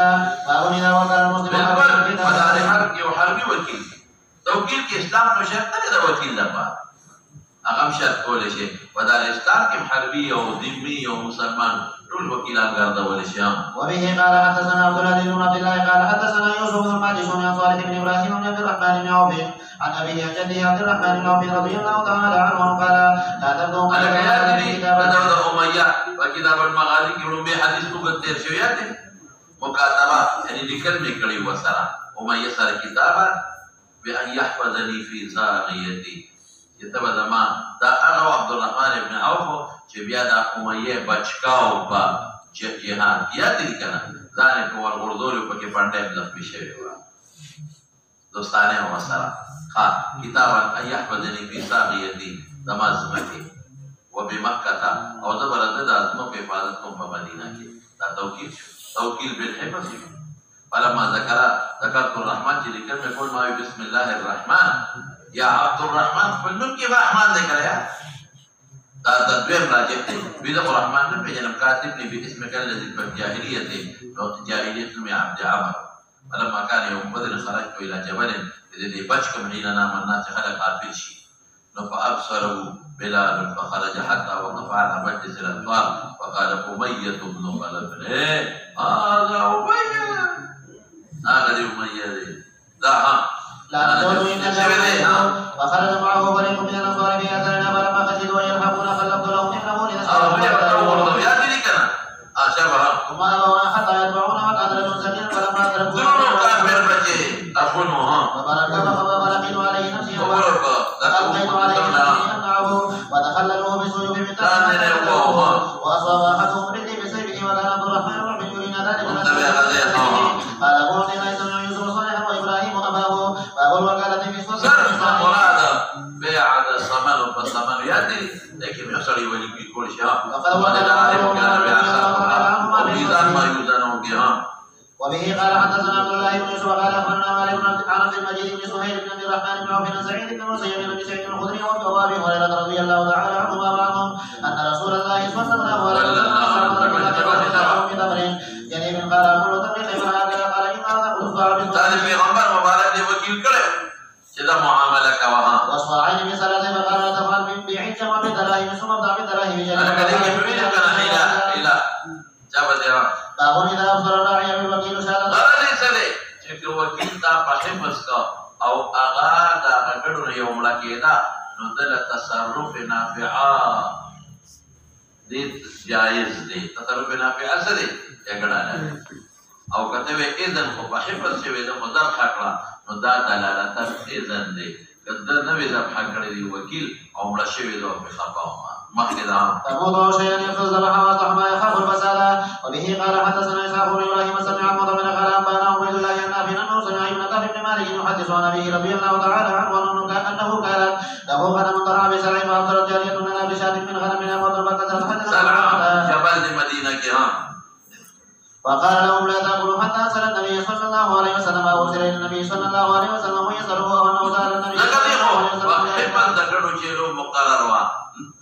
باب اذا وكل المسلم فدار حربي وحربي وكيل توكيل کې اسلام نو شرط نه د وکیل لپاره هغه شرط کول شي ودار اسلام کې حربي او ذمي او مسلمان ټول وکیلان ګرځول شي وبه قال حدثنا عبد العزيز بن عبد الله قال حدثنا يوسف بن ماجشون عن صالح بن ابراهيم بن عبد الرحمن بن عوف عن ابيه عن جده عبد الرحمن بن عوف رضي الله تعالى عنه قال لا تبدو على كيان بدر اميه وكتاب المغازي کې لومبه حدیث کو ګټر شویات مکاتبه یعنی لیکل میکړی وسره اميه سره کتابه بأن يحفظني في زاغيتي كتب زمان دا اغا عبد الرحمن ابن عوف چې بیا دا امیه بچکاو په جهاد کیا دي کنه ځان په ورغردول په کې پاندې زخمی شوی و دوستانه وسره ها کتابا ان يحفظني في زاغيتي دمازمتي وبمكه او زبرت د ازمو په حفاظت کوم په مدینه کې دا توکیل بالحفظ فلما ذكرت الرحمن چې لیکل مې کول ما بسم الله الرحمن یا عبد الرحمن خپل نوم کې رحمان ذکر یا دا دویم راجع دی وی د الرحمن نه پیژنم کاتب دی باسمک الذي في الجاهليه جاهلیت نوم عبد عمر فلما كان يوم بدر خرجت الى جبل الذي بشكم حين نام الناس خلق عافيت شي فابصره بلال فخرج حتى وقف على مجلس الانصار وقال أمية بن خلف هذا أمية ذا لا تقولوا إن وخرج معه فريق من الأنصار في أثرنا فلما خشدوا أن يلحقونا خلقت لهم إنه ثم أبونا حتى يتبعونا وكان رجل سكين فلما تركوا فبركوا عليه نفسي وألقيت عليه نفسي أمنعه وتخللوه بالسيوف من تحت وأصاب أحدهم رجلي بسيفه وكان عبد الرحمن بن يرينا ذلك قال أبو عبد الله سمع يوسف صالحا وإبراهيم أباه باب الوكالة في صلح مراد بيع الصمن فالصمن يأتي لكن يحصل يولي كل شيء وقد وكل وميزان ما يوزنه بها وبه قال حدثنا عبد الله بن يوسف قال اخبرنا مالك بن عبد المجيد بن سهيل بن عبد الرحمن بن عوف بن سعيد بن مسيب بن سعيد الخدري وابي هريره رضي الله تعالى عنهما معهم ان رسول الله صلى الله عليه وسلم في تمر يعني من قال كل تمر خير هكذا قال ان هذا خلفاء بالتالي في غمبر مبارك دي وكيل كره كذا معامله كوها وصاعين من ثلاثه فقال تفعل بعيد جمع بالدراهم ثم ابدا بالدراهم انا كذلك بمين كان الى جاب ديرا باب اذا افطر الراعي بالوكيل شهاده غرض څه دی چې وکیل دا پښه مسکا او اغا دا غړو یو مړه کېدا نو دل تصرف نافعه دې جایز دی تصرف نافعه څه دی جګړه او کته وې اذن خو په حفظ شوی د مدر حقلا نو دا دلالت اذن دی کله نو وی ځب حق کړی دی وکیل او مړه شوی دی په خپاوه مخکدا تموضع شيئا يفرز ذبحا واصلحما يخاف الفساد وبه قال حدثنا اسحاق بن ابراهيم سمع مضمن قال انبانا عبيد الله عن نافع انه سمع ابن كعب بن مالك يحدث عن ابيه رضي الله تعالى عنه انه كان له غنم ترعى بسلع فابصرت جاريه لنا بشاة من غنمنا وضرب كثرت حتى جبل المدينه كهان وقال لهم لا تاكلوا حتى سال النبي صلى الله عليه وسلم وارسل الى النبي صلى الله عليه وسلم ويساله وانه سال النبي صلى الله عليه وسلم حبا ذكروا شيء مقرر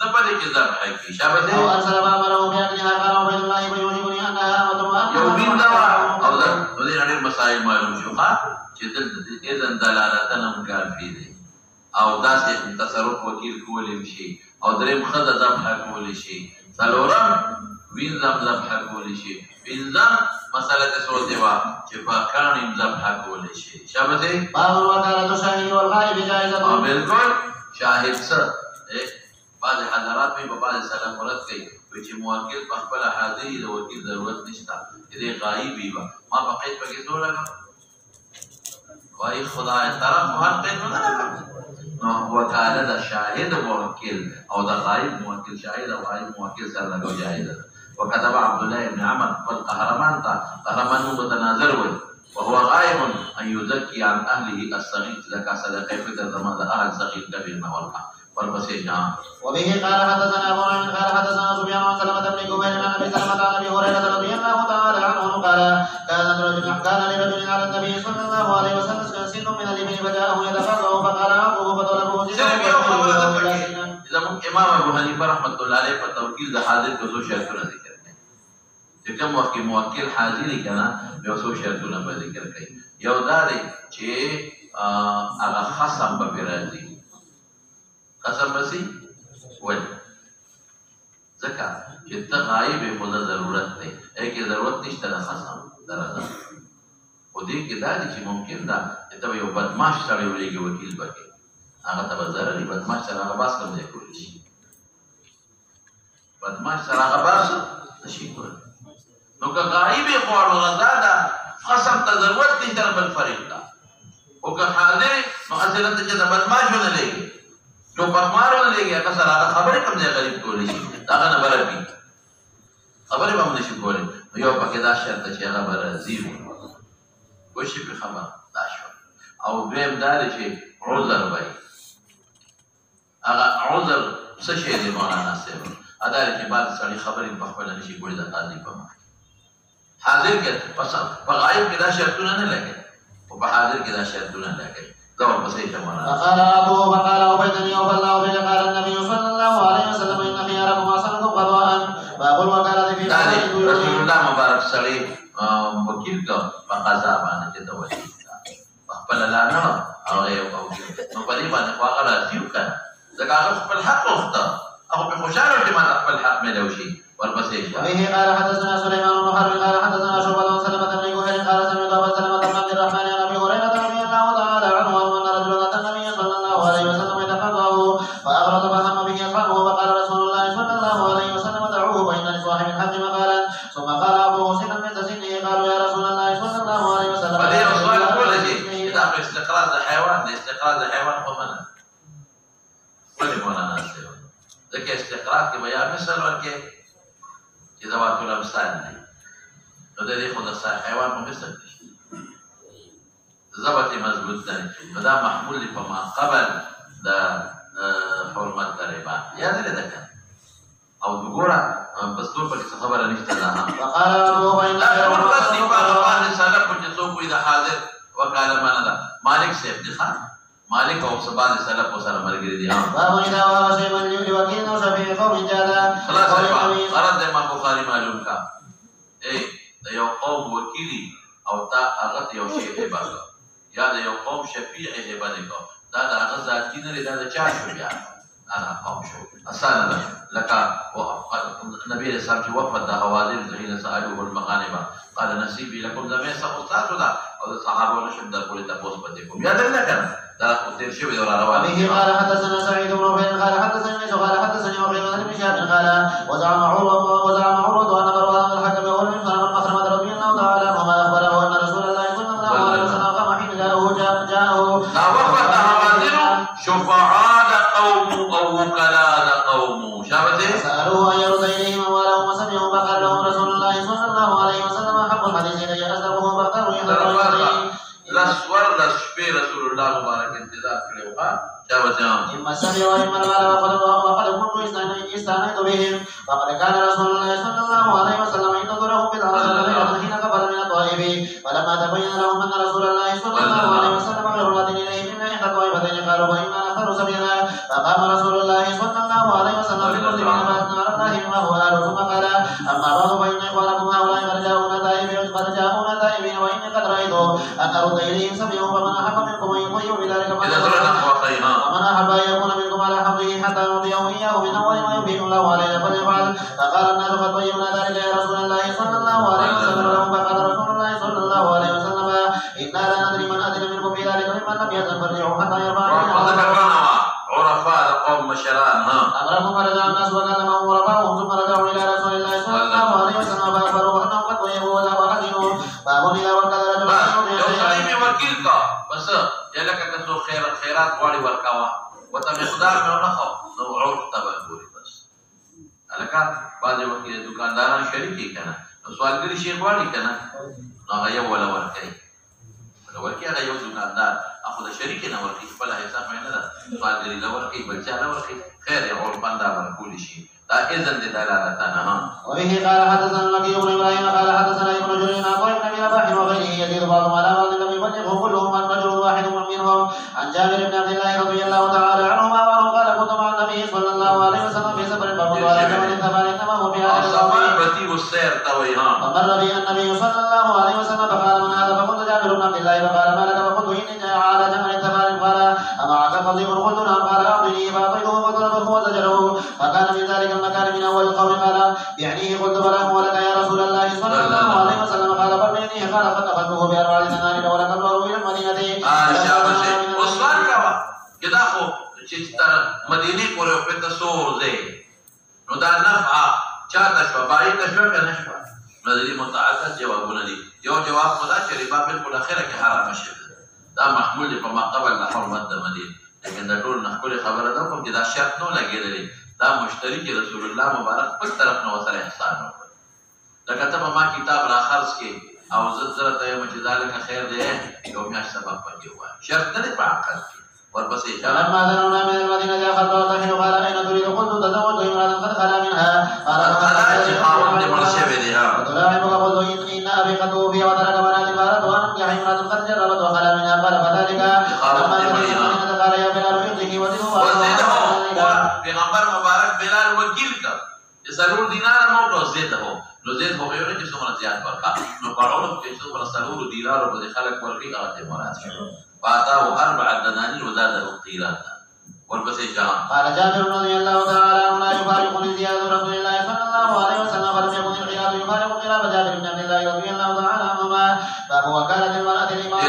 نبدي كذا بحكي شابه او ارسل بامره باكلها قال عبيد الله بن يوجبني انها مطروحه يومين دواء او ذا ودي هذه المسائل معلوم شو قال جدل اذا دلالتنا كافي دي او داس تصرف وکیل کول شي او دریم خدای ذبح کول شي څلورم وین ذبح کول شي پنځم مساله صورت وا چې پاکان ذبح کول شي شابه باب الوكاله الشاهد والغائب جائزه بالکل شاهد سره بعض حضرات په بعض سلام ورت کوي چې موکل په خپل حاضرې د وکیل ضرورت نشته دې غایب وي ما بقیت پکې څو لګا وای خدای طرف هر څه نه لګا نو وکاله د شاهد موکل او د غایب موکل شاهد او غایب موکل سره لګو جایز وكتب عبد الله بن عمر والقهرمان قهرمان متناظر وهو غائب ان يزكي عن اهله الصغير زكاه صدقه فكر زمان اهل صغير كبير نورقه وبه قال حدثنا ابو نعيم قال حدثنا سفيان عن سلمة بن كبير عن ابي سلمة عن ابي هريرة رضي الله تعالى عنه قال كان لرجل على النبي صلى الله عليه وسلم سن من الابن فجاءه يتفرغ فقال ابوه فطلبه اذا امام ابو حنيفه رحمه الله عليه فتوكيل ده حاضر کو شرطونه ذکر کړي چې کوم وخت موکل حاضر کنا یو څو شرطونه به ذکر کړي یو دا دی چې هغه خصم به راځي قسم بسی وجه ذکر چې ته غایب خدا ضرورت دی اګه ضرورت نشته د خصم درته او دې کې دا چې ممکن دا چې ته یو بدمعش سره ولېږي وکیل بکې هغه ته ضرري بدمعش سره هغه باس کوم دی کولی شي بدمعش سره هغه باس نشي کولی نو که غایب خو غزا دا خصم ته ضرورت نشته بل فریق دا او که حاضر نو اصلا ته چې بدمعش نه لګي جو پخمارو نه لګي هغه سره خبرې کوم دی غریب کولی شي دا نه برابري خبرې به موږ نشو کولی یو پکې دا شرط چې هغه برازي وشي په خبر دا شو او دویم دا چې عذر وای هغه عذر څه شي دی مولانا صاحب ادا چې بعد سړي خبرې په خپل نشي کولی د قاضي په مخ حاضر کې بس په غایب کې دا شرطونه نه لګي او په حاضر کې دا شرطونه لګي دا ورپسې شماره. فقال ابو فقال عبيدني وبلغ به قال النبي صلى الله عليه وسلم ان خياركم احسنكم قضاء باب الوكاله في رسول الله مبارک سړي وکیل کا په قضا باندې چې دا وایي خپل لا نه هغه یو نو په دې باندې هغه راځي وکړه ځکه هغه خپل حق وخته او په خوشاله چې ما خپل حق مې لوشي ورپسې به قال حدثنا سليمان بن حرب قال حدثنا شعبة بن سلمة بن جهير قال سمعت ابا سلمة بن عبد الرحمن عن ابي هريرة رضي الله تعالى عنه ان رجلا اتى النبي صلى الله عليه وسلم يتقاضاه فاغرض فهم به اصحابه فقال رسول الله صلى الله عليه وسلم دعوه فان لصاحب الحق مقالا ثم قال ابوه سنا مثل سنه قالوا يا رسول الله صلى الله عليه وسلم فدې سوال کول شي دا په استقرار د حیوان د استقرار د حیوان په معنا ولې مولانا سره ځکه استقرار کې بیا مثال ورکې چې دا واټو لمسان دي نو د دې خو د حیوان په مثال دي ضبط مضبوط دی نو دا محمول دی په ما قبل د حرمت د ربا یاد لري دا او وګوره پښتو په څه خبره نشته دا وقال ابو بين حرمت دی په باندې سلف چې څوک وي د حاضر وکاله معنا دا مالک سیف دي خان مالک او سبحان سلف او سره مرګري دي باب اذا وصي من يوكل شفيع قوم جادا خلاص غرض امام بخاری معلوم کا اے د یو قوم وکیلی او تا هغه یو شی هبه یا د یو قوم شفیع هبه نه کو دا د هغه ذاتی نه دا د چا شو بیا انا قوم شو اسانه ده لك النبي صلى الله عليه وسلم وفد حوالين الذين سالوه المغانم قال نصيبي لكم زمين سقطات ده او الصحابه نشم ده كل تفوز بدكم يا دلك ده كثير شيء ولا رواه به قال حدثنا سعيد بن ربيع قال حدثني قال حدثني وقيل بن شهاب قال وزعم عروه ان مروان الحكم هو من مخرمه رضي الله تعالى عنهما اخبره ان رسول الله صلى الله عليه وسلم قام حين جاءه وفد حوالين شفعاء قوم او وكلاء قوم شابته سالوه ان يرد اليهم اموالهم وسمعوا فقال لهم رسول الله صلى الله عليه وسلم حق الحديث الي اصدقه فاختاروا يحضروا اليه لسور لشبه رسول الله مبارك انتظار کړو ها شابته اما السمع واما المال وقد كنت استعنيت بهم فقد كان رسول الله صلى الله عليه وسلم ينظرهم بالعصر حين قبل من الطائف فلما تبين لهم ان رسول الله صلى الله عليه وسلم غير راد اليه من احدى الطائفتين قالوا فانا نختار سبيلنا فقام رسول الله صلى الله عليه وسلم بالمسلمين فاثنى على الله بما هو اهل ثم قال اما بعد فان اخوانكم هؤلاء قد جاءون تائبين واني قد رايت ان ارد اليهم سبيلهم فمن احب منكم ان يطيعوا بذلك ومن احب ان يكون منكم على حظه حتى نعطيه اياه من اول ما يبين الله علينا فليفعل فقال الناس قد طيبنا ذلك يا رسول الله صلى الله عليه وسلم لهم فقال رسول الله صلى الله عليه وسلم انا لا ندري من اذن منكم في ذلك ممن لم يأذن فارجعوا حتى يرفع عرفاء قوم مشران امرهم فرجع الناس وكلمهم ورفعهم ثم رجعوا الى رسول الله صلى الله عليه وسلم فاخبروه انهم قد طيبوا وحزنوا باب اذا وكل رجل وکیل کا بس یلکه کسو خیرات واړي ورکاوه وته مقدار مې نه خو نو عرف تبع ګوري بس الکه باندې وکیل دکانداران شریکي کنه نو سوالګری شیخ واړي کنه نو هغه یو ولا ورکړي ورکړي هغه یو دکاندار اخو د شریک نه ورکړي خپل حساب نه ده سوالګری لا ورکړي بل چا نه ورکړي خیر یو عرف باندې ورکول شي دا اذن دې دلالتنا وبه قال حدثنا الوكيع بن ابراهيم قال حدثنا ابن جرير عن طارق بن رباح وغيره يزيد بعضهم على بعض لم يبلغه كلهم عن رجل واحد منهم عن جابر بن عبد الله رضي الله تعالى عنهما قال كنت مع النبي صلى الله عليه وسلم في سفر فمر على جبل ثمان انما هو في اهل فمر بي النبي صلى الله عليه وسلم فقال من هذا فقلت جابر بن عبد الله فقال ما لك فقلت اني على جبل ثمان قال امعك فضيب قلت نعم قال اعطني فاعطيته فضربه وزجره فكان من ذلك المكان من اول القول قال بيعنيه قلت بلاه ولك يا رسول الله صلى الله عليه وسلم قال بل بيعنيه قال قد اخذته باربع دنانير ولك الظهر الى المدينه وصال کوا کدا خو چې تر مدینه پورې په تاسو ورځي نو دا نفع چاته شو باید شو کنه شو نو دې متعدد جوابونه دي یو جواب خدا چې ربا بالکل اخره کې حرام شي دا محمول په ما قبل له حرمت د مدینه لیکن دا ټول نه خپل خبره ده کوم چې دا شرط نو لګیدلی دا مشتری کې رسول الله مبارک پر طرف نو سره احسان وکړ لکه ته ما کتاب را خرڅ کې او زړه ته مې چې ذالک خیر دی یو میاش سبب پکې وای شرط نه په عقل ورپسې فلما دنونا من المدينة أخذت وارتحل قال أين تريد قلت تزوجت امرأة قد خلا منها قال وتلاعبك قلت إن خليقته فيها وترك بنات فارت وأن يحيى امرأة قد جربت وخلا منها قال فذلك لما المدينة قال يا بلال يؤذيه وزنه پیغمبر مبارک بلال وکیل کا ضرور دینار مو زید هو نو زید هو یو چې څومره زیات ورکا نو پړاو چې څومره ضرور دینار په خلک ورکی هغه مراد شو فاتاه 4 دنانير وزاده قيراط والبسيط قال جابر رضي الله تعالى عنه لا يفارقني زياد رسول الله صلى الله عليه وسلم ولم يكن القيراط يفارق قيراط جابر بن عبد الله رضي الله تعالى عنهما باب وكالة المرأة الإمام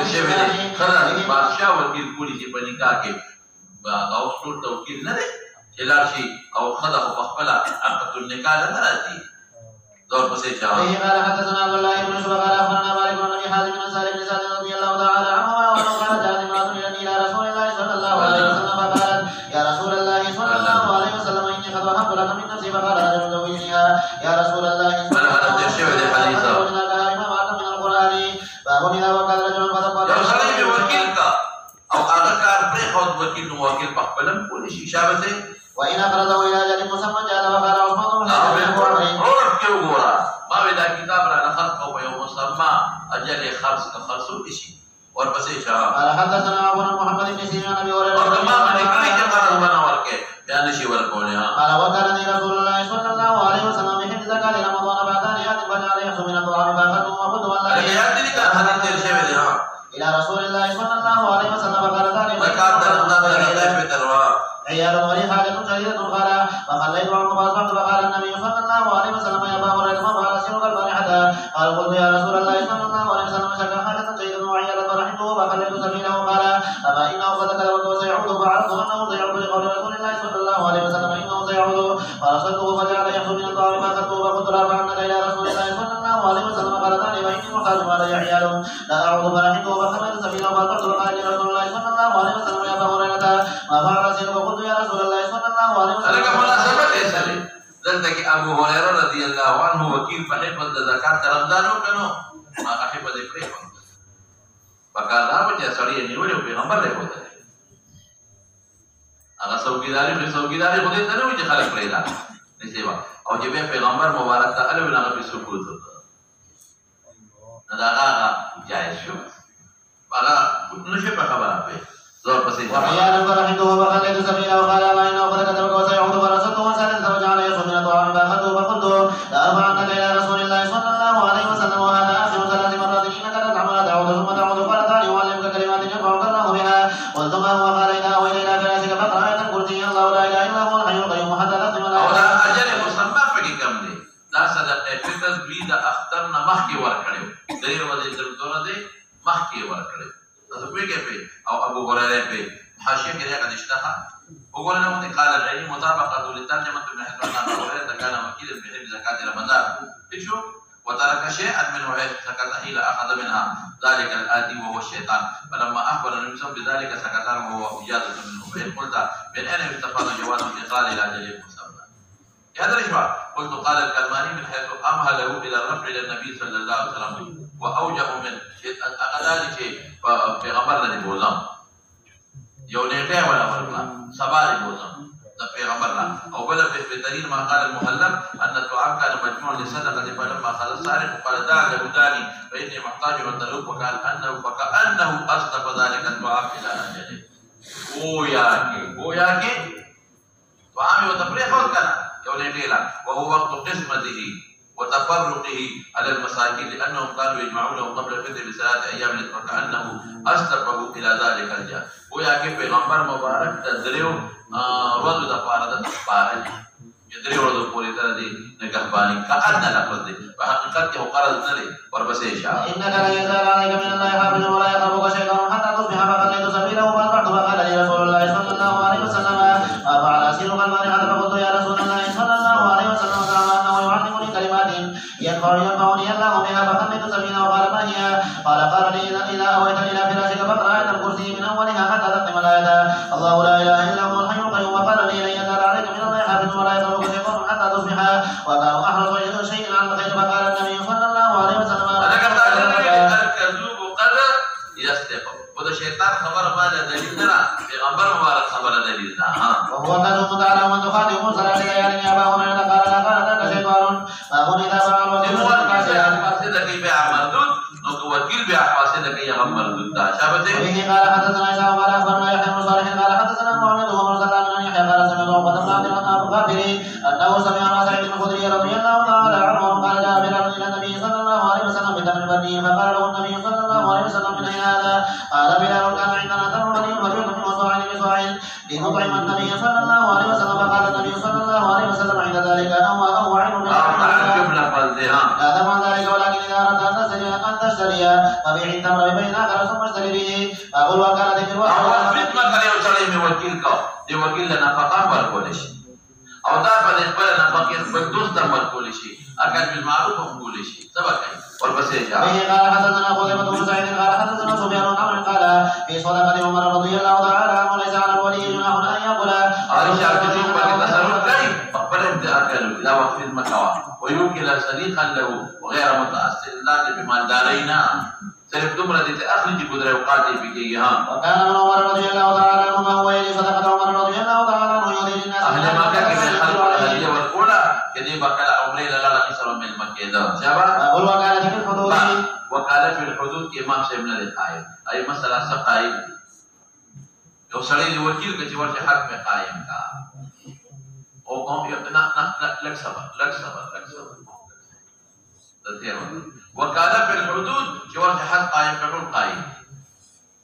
خلاص بادشاہ وکیل کولی چې په نکاح کې او ټول توکیل نه دی چې لاړ شي او خدای په خپل عقد النکاح نه راځي دور بسيط قال حدثنا عبد الله بن يوسف قال اخبرنا مالك بن ابي حازم بن سالم بن سعد رضي الله تعالى عنهما وقال جاءت امرأة الى رسول الله صلى الله عليه وسلم فقالت يا رسول الله صلى الله عليه وسلم اني قد وهبت لك من نفسي فقال رجل زوجنيها يا رسول الله صلى الله عليه وسلم من القران باب اذا وكل رجل فقال يا صاحب وكيل کا او هغه کار پرې خود وکیل نو وکیل په خپلم کولی شي شابه وإن أخرجه إلى أجل مسمى جاء وقال عثمان بن عفان ما بدا كتاب على خلق أو يوم مسمى أجل خرص كخرص شيء وربسي شاء قال حدثنا أبو محمد بن سيرين أبي هريرة ما من كل قرار بنا وركه بيان شيء وركونها قال وكان رسول الله صلى الله عليه وسلم بحفظ زكاة رمضان بعد أن يأتي فجعل يحصل من الطعام فأخذته وقلت والله إلى رسول الله صلى الله عليه وسلم فقال ذلك عيال ولي حاجة شديدة قال فخليت عنه فأصبحت فقال النبي صلى الله عليه وسلم يا أبا هريرة ما فعل سيرك البارحة قال قلت يا رسول الله صلى الله عليه وسلم شكا حاجة شديدة وعيالا فرحمته فخليت سبيله قال أما إنه قد كذبت وسيعود فعرفت أنه سيعود لقول رسول الله صلى الله عليه وسلم إنه سيعود فرسلته فجعل يحصل من الطعام فأخذته فقلت لأرفعنك إلى رسول الله صلى الله عليه وسلم قال ذلك وإني مخالف علي عيال لا أعود فرحمته فخليت سبيله فأصبحت فقال لرسول الله صلى الله عليه وسلم يا أبا هريرة ما فعل سيرك وقلت يا رسول الله صلى الله عليه وسلم لك مناسبة يسأل ذلك أبو هريرة رضي الله عنه وكيل فحفظ زكاة رمضانو كنو ما حفظ فريق فقال لا وجه سريع نيولي وبيغمبر له وده اغا سوگیداری خودی ته نه وي چې خلک پرېدا نشيبا او چې به پیغمبر مبارک ته الوی نه په سکوت نه دا هغه جایز شو هغه نشي په خبره په زور پسې وحيانا فرحته وخليت سبيله وقال ما إنه قد كتبك وسيعود فرسلته وسألته وجعل يصوم من الطعام فأخذته فقلت لأرفعنك إلى رسول الله صلى الله عليه وسلم وهذا آخر 3 مرات إنك تتعمل تعود ثم تعود قال ثاني أعلمك كلمات ينفعك الله بها قلت ما هو قال إذا أويت إلى فراشك فاقرأ آية الكرسي الله لا إله إلا هو الحي القيوم حتى تختم الآية او دا أجل مسمى پکې کم دی دا صدقه فطر دوی د اختر نه مخکې ورکړو درې ورځې تر دوه دی مخکې ورکړو تاسو پیګه او ابو هريره په حاشيه کې راغلی اشتها وګورئ قال العلم مطابقه للترجمه ابن حبان ابو هريره كان وكيلا بحب زكاه رمضان شو وترك شيئا منه سكت حين اخذ منها ذلك الاتي وهو الشيطان فلما اخبر النبي صلى الله عليه وسلم بذلك سكت عنه وهو اجازه منه فان قلت من اين يستفاد جواز الاقرار الى اجل مسمى هذا الاشباع قلت قال الكلماني من حيث امهله الى الرفع الى النبي صلى الله عليه وسلم واوجه من ذلك في غمرنا بوزم یو نیټه ولا ورکړه سبا دی بوزم د پیغمبرنا او بل په بهترین ما قال المهلب ان الطعام كان مجموع لصدقه فلما خلص الصالح قال دع لهداني فاني محتاج الى وقال انه فكانه اصدق ذلك الطعام الى اجله گویا کې طعام یو تفریح وکړه یو نیټه وهو وقت قسمته وتفرقه على المساكين لانهم كانوا يجمعونه قبل الفطر بثلاث ايام فكانه اسبقه الى ذلك الجهل ويا كيف پیغمبر مبارک تدریو ورځو د پاره د پاره یدریو ورځو پوری تر دي نگهبانی کأن لفظ دي په حقیقت کې قرض نه لري ورپسې اشاره انك لا يزال عليك من الله حافظ ولا يقربك شيطان حتى تصبح فخليت سبيله وفاصبحت فقال لي رسول الله صلى الله عليه وسلم ما فعل اسير المانعه فقلت يا رسول الله صلى الله عليه وسلم زعم انه يعلمني كلمات ينفعني الله بها فخليت سبيله وقال ما هي قال لي اذا اويت الى فراشك فاقرا آية الكرسي من اولها حتى تختم الايه الله لا اله الا هو الحي القيوم وقال لي لن يزال عليك من الله حافظ ولا يقربك شيطان حتى تصبح وكانوا احرص شيء عن الخير فقال النبي صلى الله عليه وسلم الكذوب قد يصدق وده شيطان خبر ما له دليل نه پیغمبر مبارک خبر دلیل نه وهو كذوب تعالى من تخاطب صلاه ليال يا ابا هريره قال لا قال ذاك شيطان فاغني اذا فعل وكذب فاسد كيف عمل پیغام مردود دا شابته وبه قال حدثنا عيسى قال اخبرنا يحيى بن صالح قال حدثنا محمد بن مرسل بن يحيى قال سمعت عقبة بن عبد الرحمن الغافري انه سمع ابا سعيد الخدري رضي الله تعالى عنه قال جاء بلال الى النبي صلى الله عليه وسلم بدم البني فقال له النبي صلى الله عليه وسلم من اين هذا؟ قال بلال كان عندنا تمر بني فجئت من صاع بصاع لنطعم النبي صلى الله عليه وسلم فقال النبي صلى الله عليه وسلم عند ذلك او عين جملة فالذهان لا تفعل ذلك ولكن اذا اردت ان تشتري فبيع التمر ببيع اخر ثم اشتري به فاقول وكالة في الوقت او خدمت ما کړي او سړی می وکیل کو دی وکیل له نفقه ورکول شي او دا په خپل نفقه خپل دوست ته ورکول شي اگر بالمعروف هم کول شي سبا کوي ورپسې ځه قال حدثنا قتيبة بن سعيد قال حدثنا سفيان بن عمرو قال في صدقة عمر رضي الله تعالى عنه ليس على الولي جناح ان يقول عائشة كتب په تصرف کوي خپل ابتداء کوي دا وقت المکوا ويوكل صديقا له وغير متأثر لا بمالدارينا صرف دومره دي اخري دي قدره اوقات بيږي ها وكان من عمر رضي الله تعالى عنه ما هو يلي صدقة عمر رضي الله تعالى عنه يهدي للناس اهل مكه کې خلق الهديه والقولا كدي بقى عمره لا كسر من مكه ده شابه اقول وكالة في الحدود وكاله في الحدود کې امام صاحب نه قائم اي مسله سقائم یو سړی دی وکیل کې چې ورته حق په قائم کا او قوم یو نه لک صبر وكاله في الحدود چې ورته حق قائم کړو قائم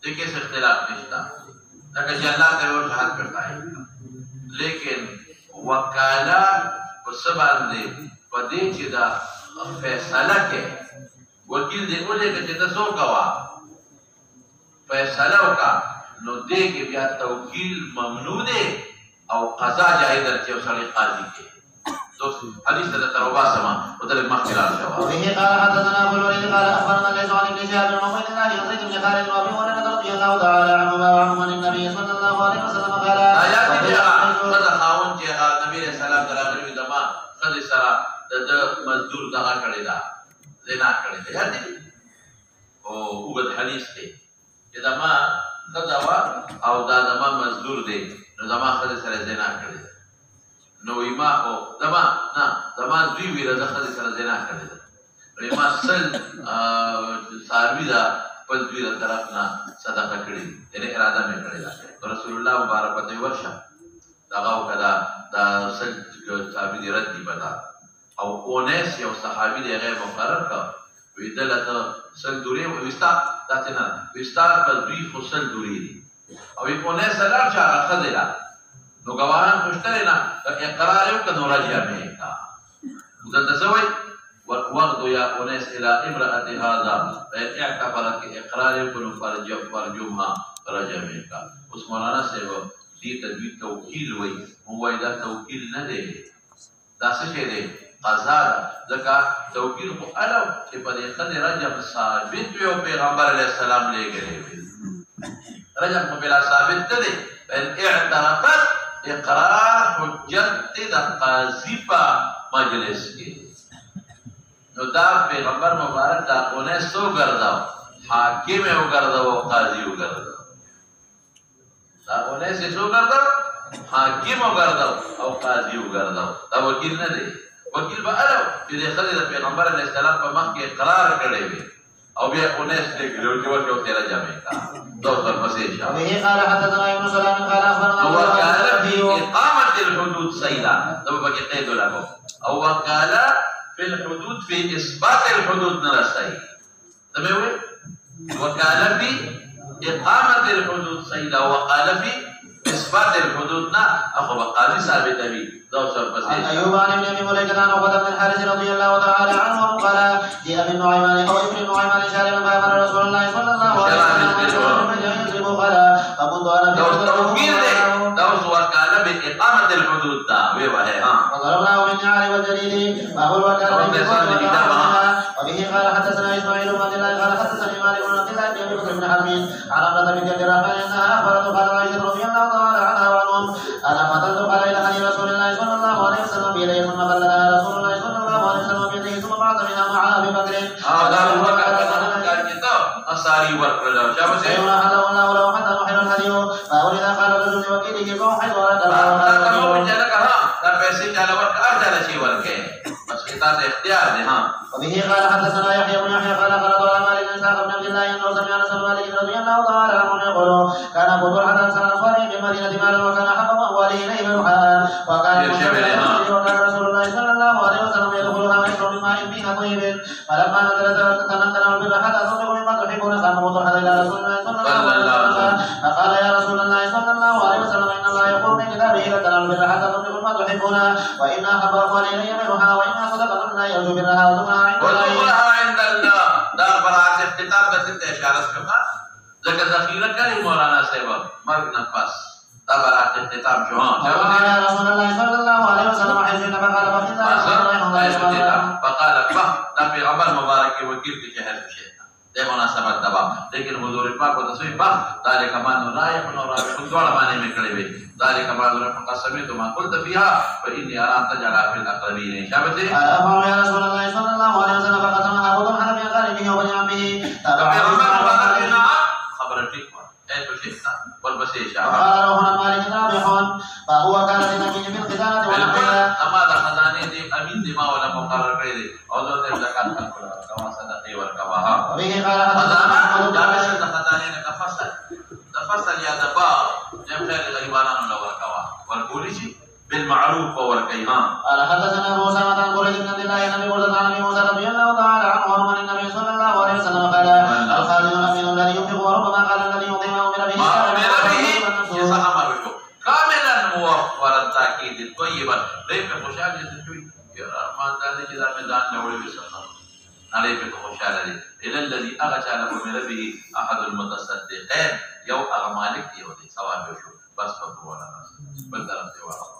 دې کې اختلاف نشته لکه چې الله ته ورته حق په قائم لیکن وکاله په سبب دې په دې چې دا فیصله کې وکیل دې ولې چې تاسو کوا فیصله وکا نو دې کې بیا توکیل ممنوع دی او قضا جائز ده چې وسړي قاضي کې دوست حدیث ته تروبا سما وتل مخکرا شوا وبه قال حدثنا ابو الوليد قال اخبرنا ليس عن ابن شهاب بن عبيد الله يزيد بن خالد وابي هريره رضي الله تعالى عنهما وعنهم عن النبي صلى الله عليه وسلم قال آيات دې هغه خاون چې نبی رسول الله درغلي دما خدای سره د مزدور دغه کړی دا زنا کړی دا یاد دي او وګد حدیث دی چې دما خدوا او دا دما مزدور دی نو دما خدای سره زنا کړی نو ایما او دما دوی ویره د خدای سره زنا کړی دا ما سل ساروی دا پس دوی د طرف نه صدقه کړی یعنی اراده مې کړی دا رسول الله مبارک ته ورشه دغه کدا دا سل صحابي دی رد دی پتا او اونیس یو صحابي دی غیر مقرر کا ویدلته سل دوری وستا داتنه وستا په دوی فصل دوری دی او اونیس لار چا خدلا نو گواهان خوشتره نه اقرار یو کنو راجع مې کا مدته سوي وقضوا يا أناس إلى امرأة هذا فإن اعتبرت إقرار يكون فرجمها رجمك اس مولانا صاحب دې تدوین توکیل وای هو دا توکیل نه دی دا څه شی دی قضا ځکه توکیل خو الو چې په دې خدای رجم ثابت یو پیغمبر علیه السلام لګره رجم خو بلا ثابت نه دی بل اعترفت اقرار حجت د قاضي په مجلس کې نو دا پیغمبر مبارک دا اونې سو ګرځاو حاکم یې وګرځاو قاضي وګرځاو دا اونې سو ګرځاو حاکم وګرځاو او قاضي وګرځاو دا وکیل نه دی وکیل به الو چې خدای د پیغمبر علیه السلام په مخ کې اقرار کړی وي او بیا اونې دې ګلو کې ورته تیرا جامې کا دو تر مسیح شاه وبه قال حدثنا ابن سلام قال اخبرنا وكاله في اقامه الحدود سيدا دو بقى قيد له او وكاله في الحدود في اثبات الحدود نرسي تمام وكاله في اقامه الحدود سيدا وقال في اثبات الحدود نا اخو قاضي ثابت ابي دو سر بس ايوب عن ابن مليكه عن عقبه بن الحارث رضي الله تعالى عنه قال جاء ابن نعيمان او ابن نعيمان شاربا فامر رسول الله صلى الله عليه وسلم يجرب قال فكنت انا في توكيل دو وكاله باقامه الحدود دا وي وهي ها وضربناه بالنعال والجليل فهو الوكاله وبه قال حدثنا اسماعيل بن عبد الله قال حدثني مالك بن عبد الله بن ابي بكر بن حرب عن عمرو بن عبد الرحمن انها اخبرته قال عائشه رضي الله تعالى عنها وعنهم انا قتلت قال الى رسول الله صلى الله عليه وسلم بيده ثم قتلها رسول الله صلى الله عليه وسلم بيده ثم بعث منها مع ابي بكر هذا هو كان كتاب اصاري ورقه شابه سيدنا حتى الله لو حتى محل الهدي فاولد قال رجل لوكيله فوحد ورد وبه قال حدثنا يحيى بن يحيى قال قال مالك بن اسحاق بن عبد الله انه سمع انس بن مالك رضي الله تعالى عنه يقول كان ابو طلحه اكثر الانصار بالمدينه مالا وكان احب امواله اليه بيعها وكان وكان رسول الله صلى الله عليه وسلم يدخلها ويشرب من ماء فيها طيب فلما نزلت تنكر البر حتى تصدق مما تحبون قام ابو طلحه الى رسول الله صلى الله عليه وسلم فقال يا رسول الله صلى الله عليه وسلم ان الله يقول من كتابه لا تنالوا البر حتى تنفقوا مما تحبون وان احب اموالي الي برها وانها صدقه لا يرجو برها وذكرها عند الله دار برات اختتام بسنت اشاره كما ذكر ذخيره كريم مولانا صاحب مرق نفس برات اختتام شو يا رسول الله صلى الله عليه وسلم حيث فقال فقال نبي عمر مبارك وكيل के शहर से दे मुनासबत दबा लेकिन हुजूर पाक को तस्वीर बा ذلك ما رايح ونرايح दोड़ माने में खड़े हुए ذلك ما رفق سمعت ما قلت فيها فاني ارى تجعل في الاقربين شابتي يا رسول الله صلى الله عليه وسلم فقسمها ابو طلحه بن غالبه وبن عمه خبر ठीक ऐसे शिक्षा والبشير قال روحنا مالك رابحون فهو كان لنبي في الخزانه ونحوها اما ذا خزانه دي امين دي ما ولا مقرر کړی او له زکات ورکړه کما صدقه ورکوها وبه قال خزانه جامع د خزانه نه تفصل یا دبا جمع غریبانو له ورکوا ورکولی شي بالمعروف ورکیها قال حدثنا ابو اسامه عن بريد بن عبد الله النبي قال عن ابي موسى رضي الله تعالى عنه عن النبي صلى الله عليه وسلم قال الخالد الامين الذي ينفق وربما قال الذي يعطي ما امر به كاملا موفرا تاكيد طيبا ليس خوشحال يتشوي ما ذلك اذا ميدان نوري بسخا عليه خوشحال الى الذي اغتى له من به احد المتصدقين يو اغمالك يودي ثواب شو بس فتوى ولا بس بدل سوى